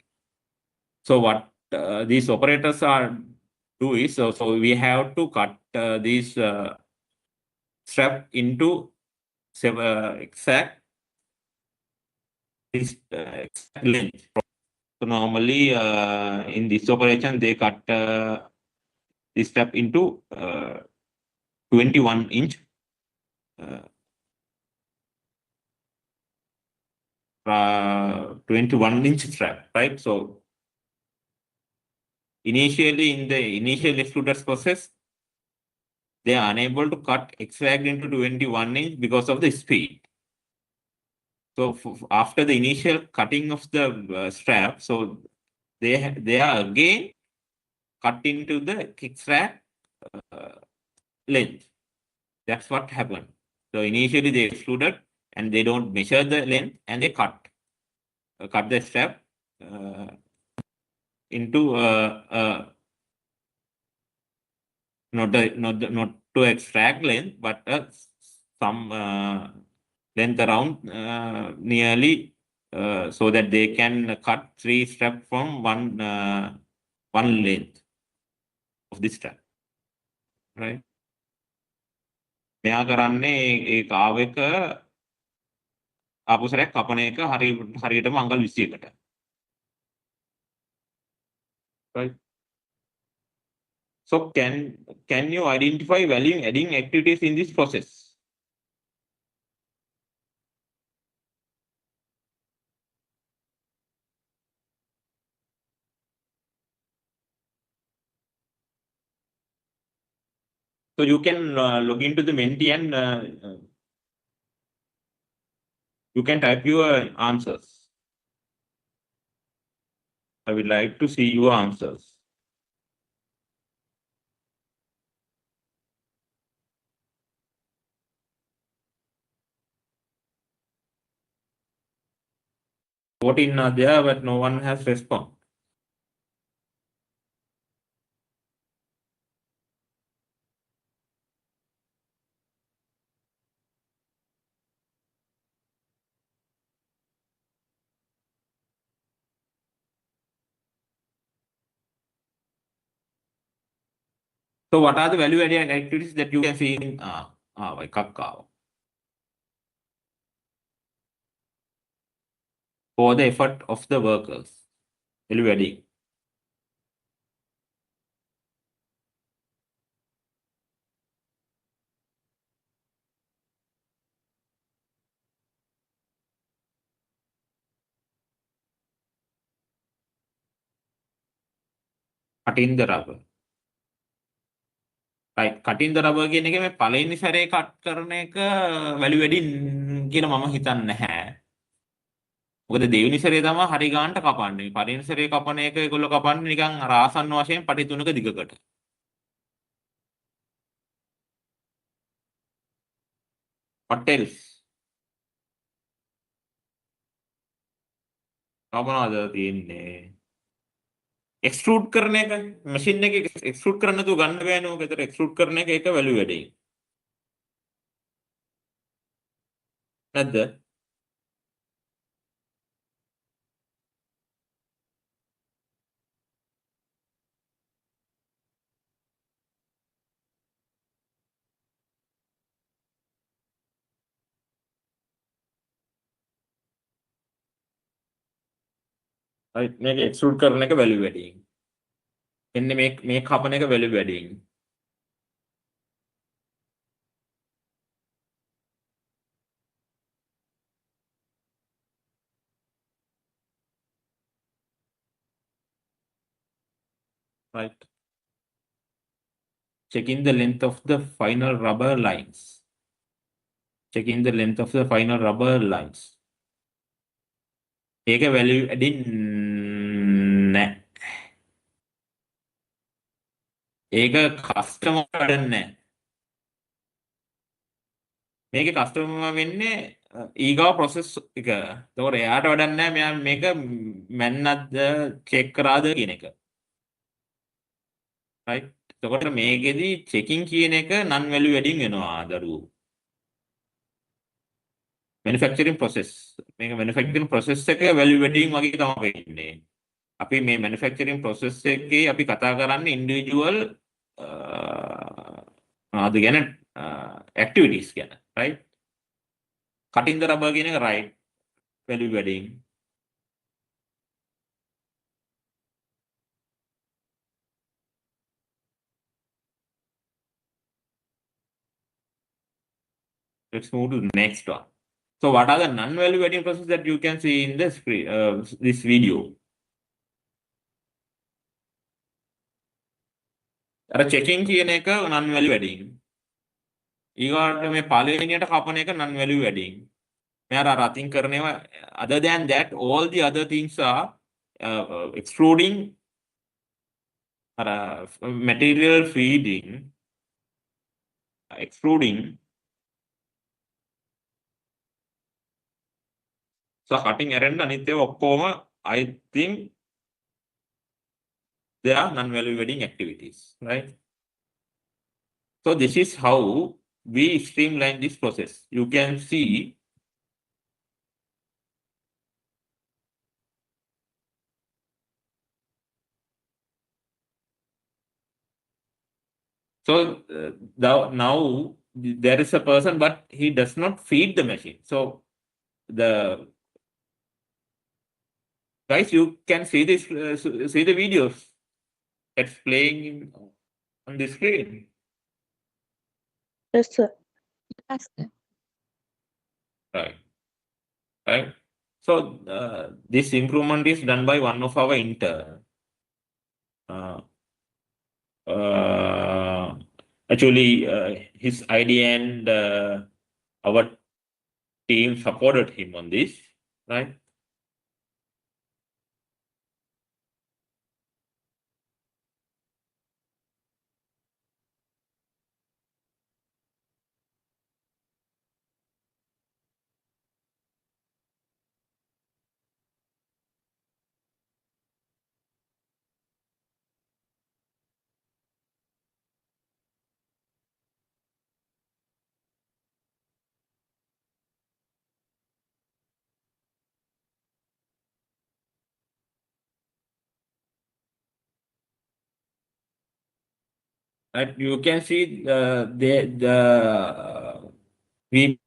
So what these operators are do is, so we have to cut these strap into exact length. So normally in this operation they cut this strap into 21-inch 21-inch strap, right? So initially in the initial extruders process, they are unable to cut exact into 21-inch because of the speed. So after the initial cutting of the strap, so they are again cut into the exact length. That's what happened. So initially they extruded and they don't measure the length and they cut the strap into not to extract length, but some length around nearly so that they can cut 3 straps from one length of this strap, right? මෙයා කරන්නේ ඒ කාව එක ආපු සැරයක් කපන එක හරියටම අංගල් 21කට, right? So can you identify value adding activities in this process? So you can log into the Menti and you can type your answers. I would like to see your answers. Voting are there, but no one has responded. So what are the value-added activities that you can see in 𝐼𝐞𝐥𝐜 for the effort of the workers? Value-adding. cutting the rubber. Right, cutting the rubber කියන එක මේ පළවෙනි සැරේ cut කරන එක වැලු වැඩි කියලා මම හිතන්නේ නැහැ. මොකද දෙවෙනි සැරේ තමයි හරි ගන්නට කපන්නේ. පළවෙනි සැරේ කපන එක ඒගොල්ලෝ කපන්නේ නිකන් අර ආසන්න වශයෙන් පටි තුනක දිගකට. What else? මොනවද තියෙන්නේ? එක්ස්ට්‍රූඩ් කරන එක මැෂින් එකේ එක්ස්ට්‍රූඩ් කරන්න තු ගන්න බෑනේ ඕක. ඒතර එක්ස්ට්‍රූඩ් කරන එක ඒක වැලු වැඩි. නැද්ද? right මේක එක්ස්ට්‍රූඩ් කරන එක වැලු වැඩි. එන්නේ මේ කපන එක වැලු වැඩි. right. Checking the length of the final rubber lines. Checking the length of the final rubber lines. ඒක වැලු වැඩි නැහැ. ඒක කස්ටමර් වැඩන්නේ නැහැ. මේකේ කස්ටමර් වෙන්නේ ඊගාව process එක. ඒතකොට එයාට වැඩක් නැහැ මෙයා මේක මැන්නක්ද චෙක් කරාද කියන එක. right. එතකොට මේකෙදි checking කියන එක non value adding වෙනවා දරුවෝ. manufacturing process. මේක manufacturing process එක value adding වගේ තමයි වෙන්නේ. අපි මේ manufacturing process එකේ අපි කතා කරන්නේ individual මොනවද ගැන activities ගැන. right. cutting the rubber කියන එක right value adding. Let's move to the next one. So what are the non-value adding processes that you can see in this this video? අර checking කියන එක non-value adding. ඊගාට මේ පළවෙනියට කපන එක non-value adding. මෙයාර අර අතින් කරනවා. Other than that, all the other things are extruding, material feeding, extruding. So cutting errand අනිත් ඒවා ඔක්කොම I think they are non-value adding activities, right? So this is how we streamline this process. You can see so now there is a person, but he does not feed the machine. So the guys, you can see this, see the videos that's playing on the screen. Yes, sir. Yes, sir. Right. Right. So this improvement is done by one of our intern. Actually, his idea and our team supported him on this, right? Right, you can see we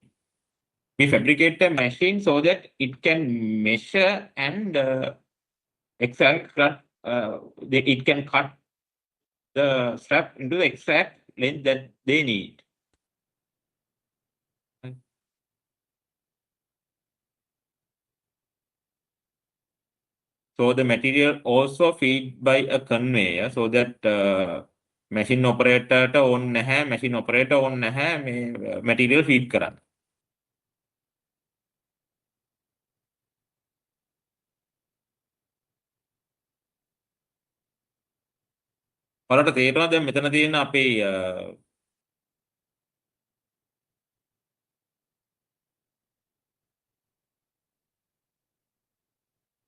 fabricate a machine so that it can measure and exact cut. It can cut the strap into the exact length that they need. So the material also feed by a conveyor so that machine operator on naha, machine operator on naha, material feed karan. ඔයාලට තේරෙනවද දැන් මෙතන තියෙන අපේ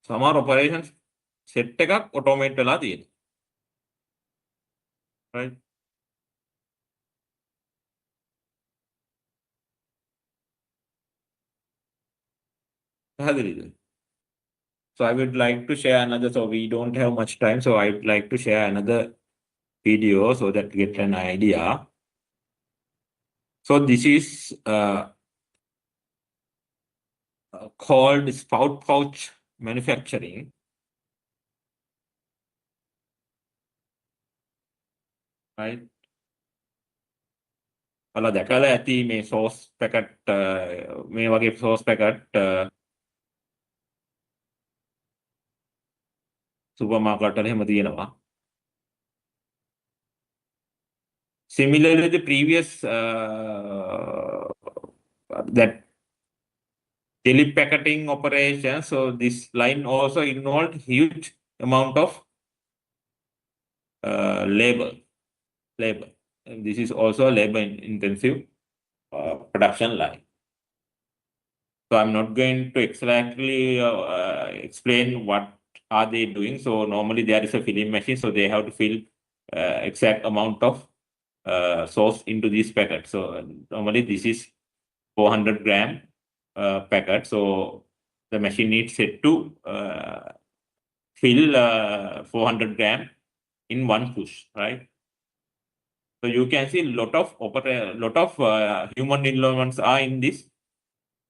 සමහර operations set එකක් automate වෙලා තියෙනවා. right? පැහැදිලිද? So I would like to share another, so we don't have much time, so I would like to share another video so that you get an idea. So this is called spout pouch manufacturing. Right? ඔයාලා දැකලා ඇති මේ sauce packet මේ වගේ sauce packet super market වල එහෙම තියෙනවා. Similarly, the previous that jelly packaging operation, so this line also involved huge amount of labor. And this is also a labor intensive production line. So I'm not going to exactly explain what are they doing. So normally there is a filling machine, so they have to fill exact amount of sauce into this packet. So normally this is 400 gram packet. So the machine needs it to fill 400 gram in one push, right? So you can see lot of human involvements are in this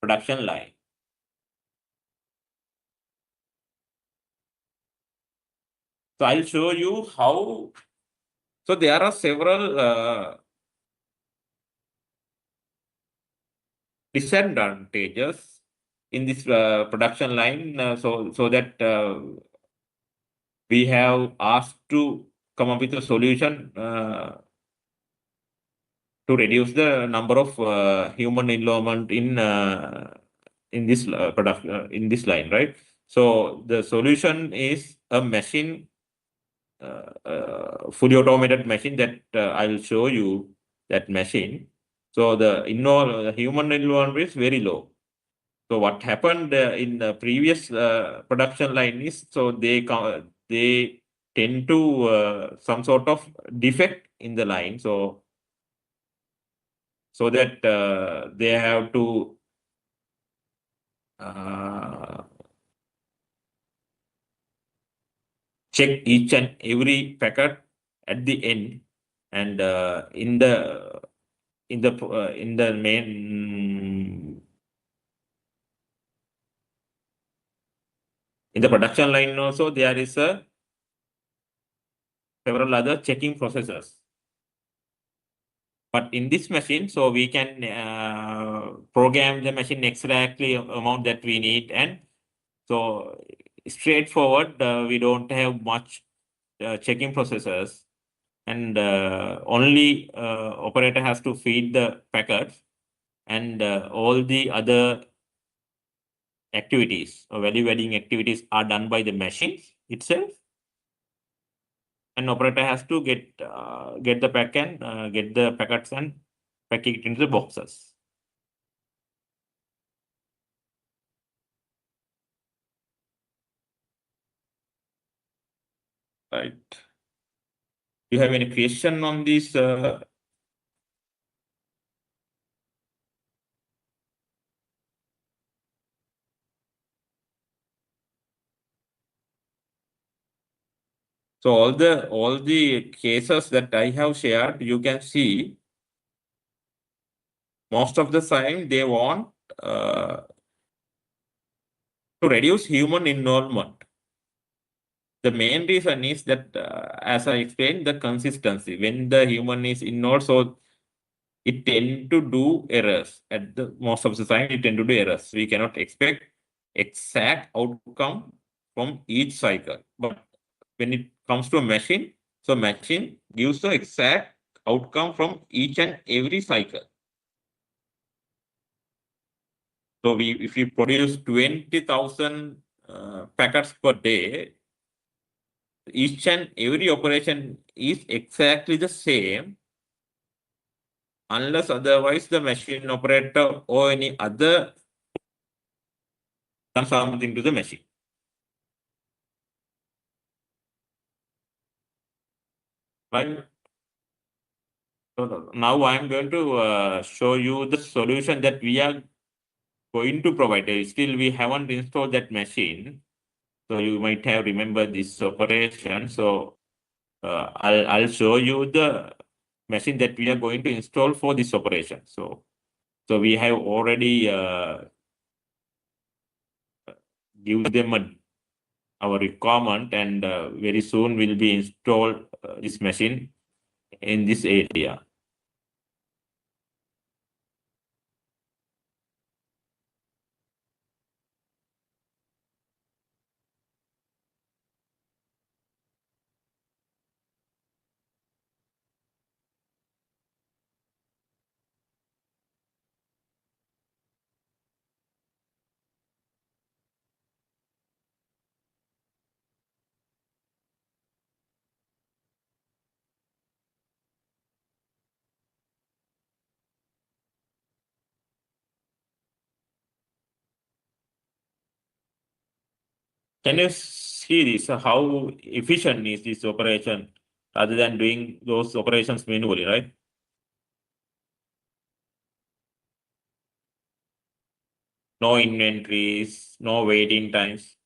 production line. So I'll show you how. So there are several disadvantages in this production line. So that we have asked to come up with a solution to reduce the number of human involvement in this in this line, right? So the solution is a machine, fully automated machine that I'll show you that machine. So the human involvement is very low. So what happened in the previous production line is, so they tend to some sort of defect in the line. So that they have to check each and every packet at the end, and in the main in the production line also there is several other checking processes. But in this machine, so we can program the machine exactly amount that we need, and so straightforward. We don't have much checking processes, and only operator has to feed the packets, and all the other activities or value adding activities are done by the machine itself. And operator has to get the packet, get the packets and pack it into the boxes. Right. Do you have any question on this? So all the cases that I have shared, you can see most of the time they want to reduce human involvement. The main reason is that, as I explained, the consistency. When the human is involved, so it tend to do errors. Most of the time, it tend to do errors. We cannot expect exact outcome from each cycle. But when it comes to a machine, so machine gives the exact outcome from each and every cycle. So if you produce 20,000 packets per day, each and every operation is exactly the same, unless otherwise the machine operator or any other done something to the machine. Right? So now I'm going to show you the solution that we are going to provide. Still, we haven't installed that machine. So you might have remembered this operation. So I'll show you the machine that we are going to install for this operation. So we have already give them our requirement, and very soon will be installed this machine in this area. Can you see this? How efficient is this operation rather than doing those operations manually, right? No inventories, no waiting times.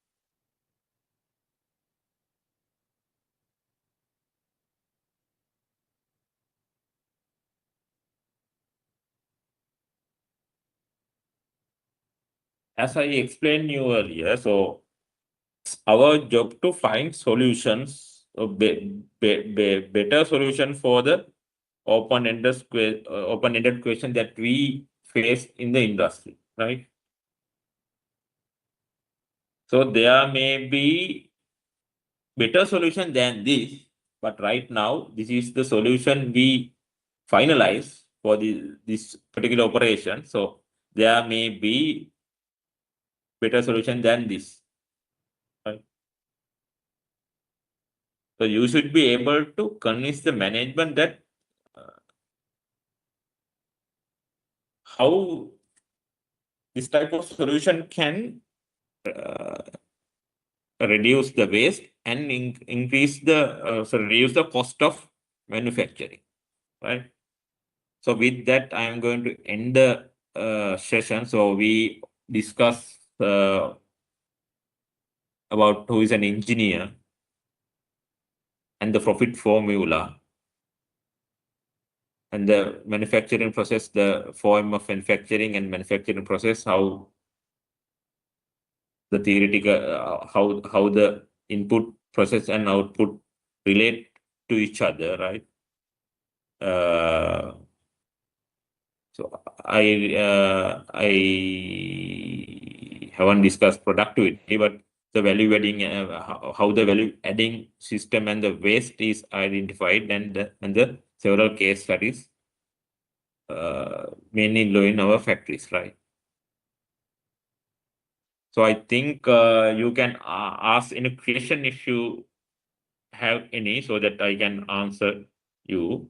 As I explained you earlier, so our job to find solutions, better solution for the open-ended question that we face in the industry, right? So there may be better solution than this, but right now this is the solution we finalize for this particular operation. So there may be better solution than this. Right? So you should be able to convince the management that how this type of solution can reduce the waste and increase the reduce the cost of manufacturing, right? So with that, I am going to end the session. So we discuss about who is an engineer and the profit formula and the manufacturing process, the form of manufacturing and manufacturing process, how the theoretical, how the input, process, and output relate to each other, right? So I haven't discussed productivity, but the value adding, how the value adding system and the waste is identified, and the several case studies, mainly in our factories, right? So I think you can ask any question if you have any, so that I can answer you.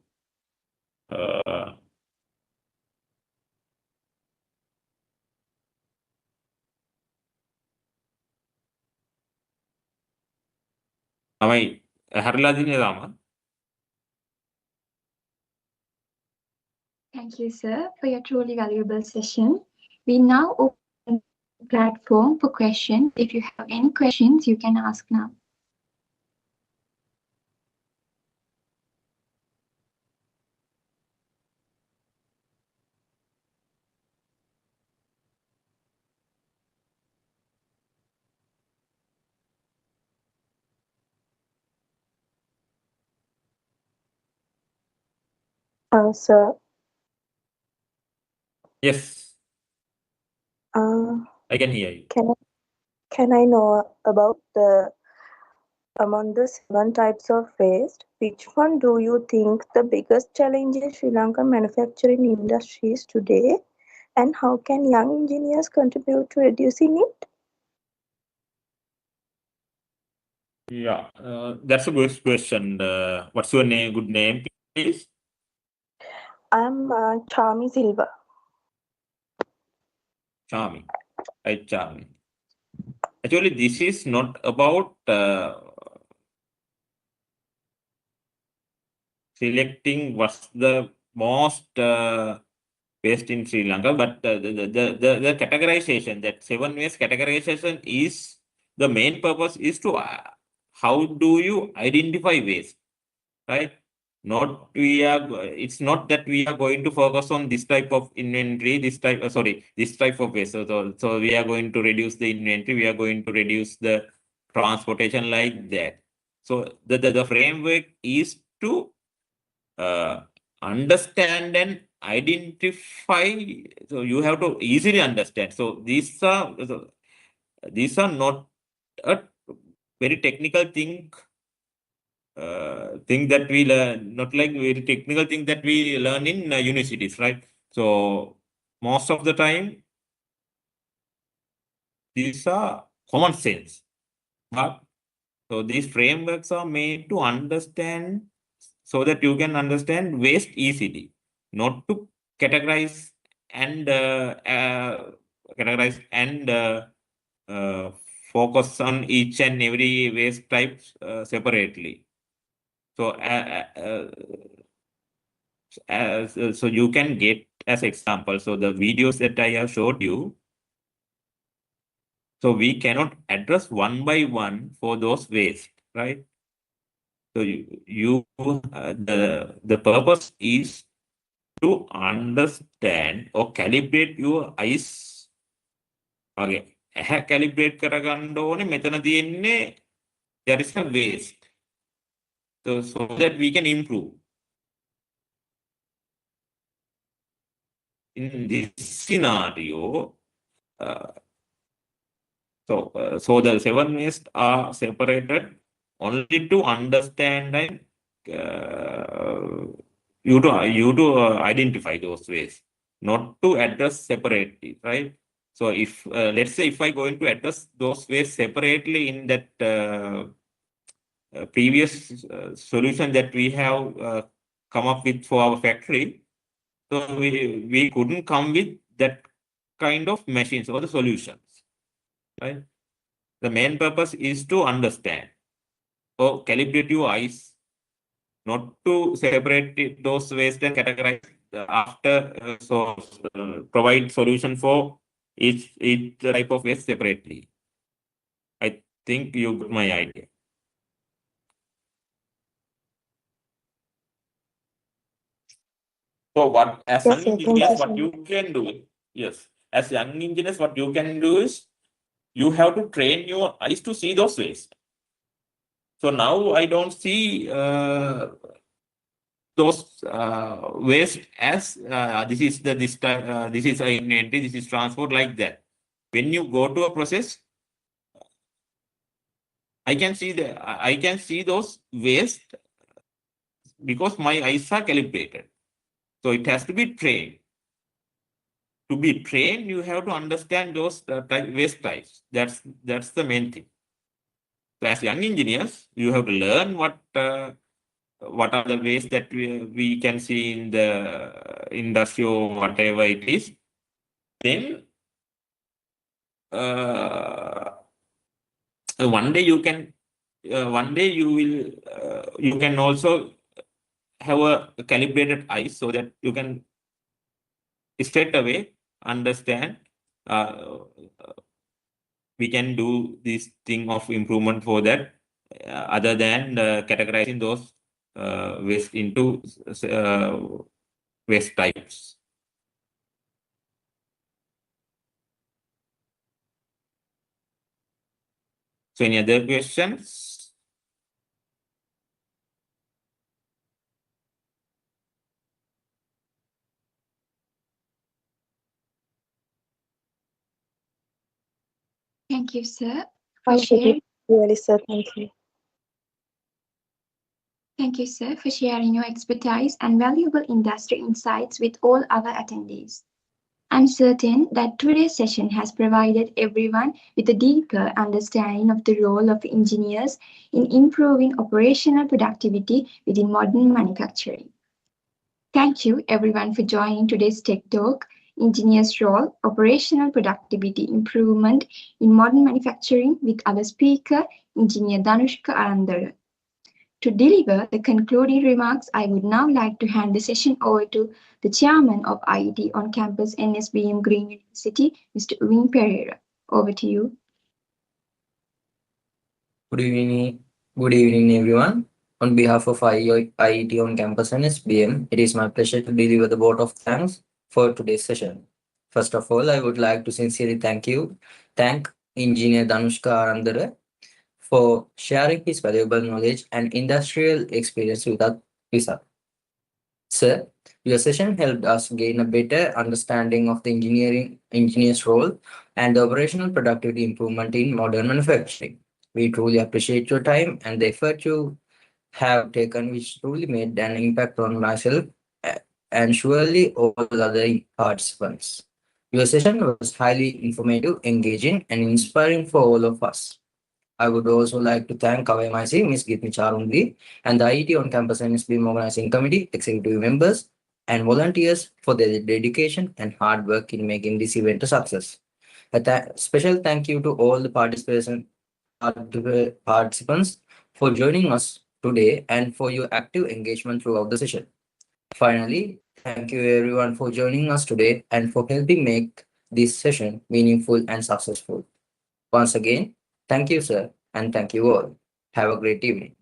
තමයි හැරලා දිනේ තාම. Thank you, sir, for your truly valuable session. We now open the platform for questions. If you have any questions, you can ask now. Sir, Yes, uh, I can hear you. Can I know about among the 7 types of waste, which one do you think the biggest challenge in Sri Lankan manufacturing industries today, and how can young engineers contribute to reducing it? Yeah, that's a good question. What's your name? Good name, please. I'm Chami Silva. Charming. Right, charming. Actually, this is not about selecting what's the most waste in Sri Lanka, but the categorization, that 7 waste categorization is the main purpose is to how do you identify waste, right? Not we are. It's not that we are going to focus on this type of inventory, this type. This type of waste. So we are going to reduce the inventory. We are going to reduce the transportation like that. So the framework is to understand and identify. So you have to easily understand. So these are not a very technical thing that we learn, not like very technical thing that we learn in universities, right? So most of the time, these are common sense. But so these frameworks are made to understand, so that you can understand waste easily, not to categorize and uh, focus on each and every waste type separately. So so you can get as example. So the videos that I have showed you. So we cannot address one by one for those waste, right? So the purpose is to understand or calibrate your eyes. Okay. Calibrate කරගන්න ඕනේ මෙතන තියෙන්නේ there is a waste. So that we can improve. In this scenario, so the 7 waste are separated only to understand and you to identify those waste, not to address separately, right? So if let's say if I going to address those waste separately in that previous solution that we have come up with for our factory, so we couldn't come with that kind of machines or the solutions, right? The main purpose is to understand or calibrate your eyes, not to separate those waste and categorize after. Provide solution for each type of waste separately. I think you got my idea. So what as Yes, young sir. Thank you engineers, so what you much. can do, yes, as young engineers, what you can do is you have to train your eyes to see those waste. So now I don't see those waste as this is inventory, this is transport, like that. When you go to a process, I can see those waste because my eyes are calibrated. So it has to be trained. To be trained, you have to understand those waste types. That's the main thing. So as young engineers, you have to learn what are the ways that we can see in the industry or whatever it is. Then one day you can also have a calibrated eye, so that you can straight away understand we can do this thing of improvement for that, other than categorizing those waste into waste types. So any other questions? Thank you, sir, for Thank you, sharing. really, sir. Thank you. Thank you, sir, for sharing your expertise and valuable industry insights with all our attendees. I'm certain that today's session has provided everyone with a deeper understanding of the role of engineers in improving operational productivity within modern manufacturing. Thank you, everyone, for joining today's Tech Talk, Engineers' Role, Operational Productivity Improvement in Modern Manufacturing with our speaker, Engineer Dhanushka Arandara. To deliver the concluding remarks, I would now like to hand the session over to the Chairman of IET on campus NSBM Green University, Mr. Wing Pereira. Over to you. Good evening, everyone. On behalf of IET on campus NSBM, it is my pleasure to deliver the vote of thanks for today's session. First of all, I would like to sincerely thank Engineer Dhanushka Arandara for sharing his valuable knowledge and industrial experience with us. Sir, your session helped us gain a better understanding of the engineer's role and the operational productivity improvement in modern manufacturing. We truly appreciate your time and the effort you have taken, which truly made an impact on myself and surely all other participants. Your session was highly informative, engaging, and inspiring for all of us. I would also like to thank 𝐼𝐸𝐺𝐬𝐴, Ms. 𝐾𝐡𝐚𝐧𝐮𝐬𝐡𝐤𝐚 𝐀𝐫𝐚, and the IET on Campus NSBM Organizing Committee, Executive members, and volunteers for their dedication and hard work in making this event a success. A special thank you to all the participants for joining us today and for your active engagement throughout the session. Finally, thank you everyone for joining us today and for helping make this session meaningful and successful. Once again, thank you, sir, and thank you all. Have a great evening.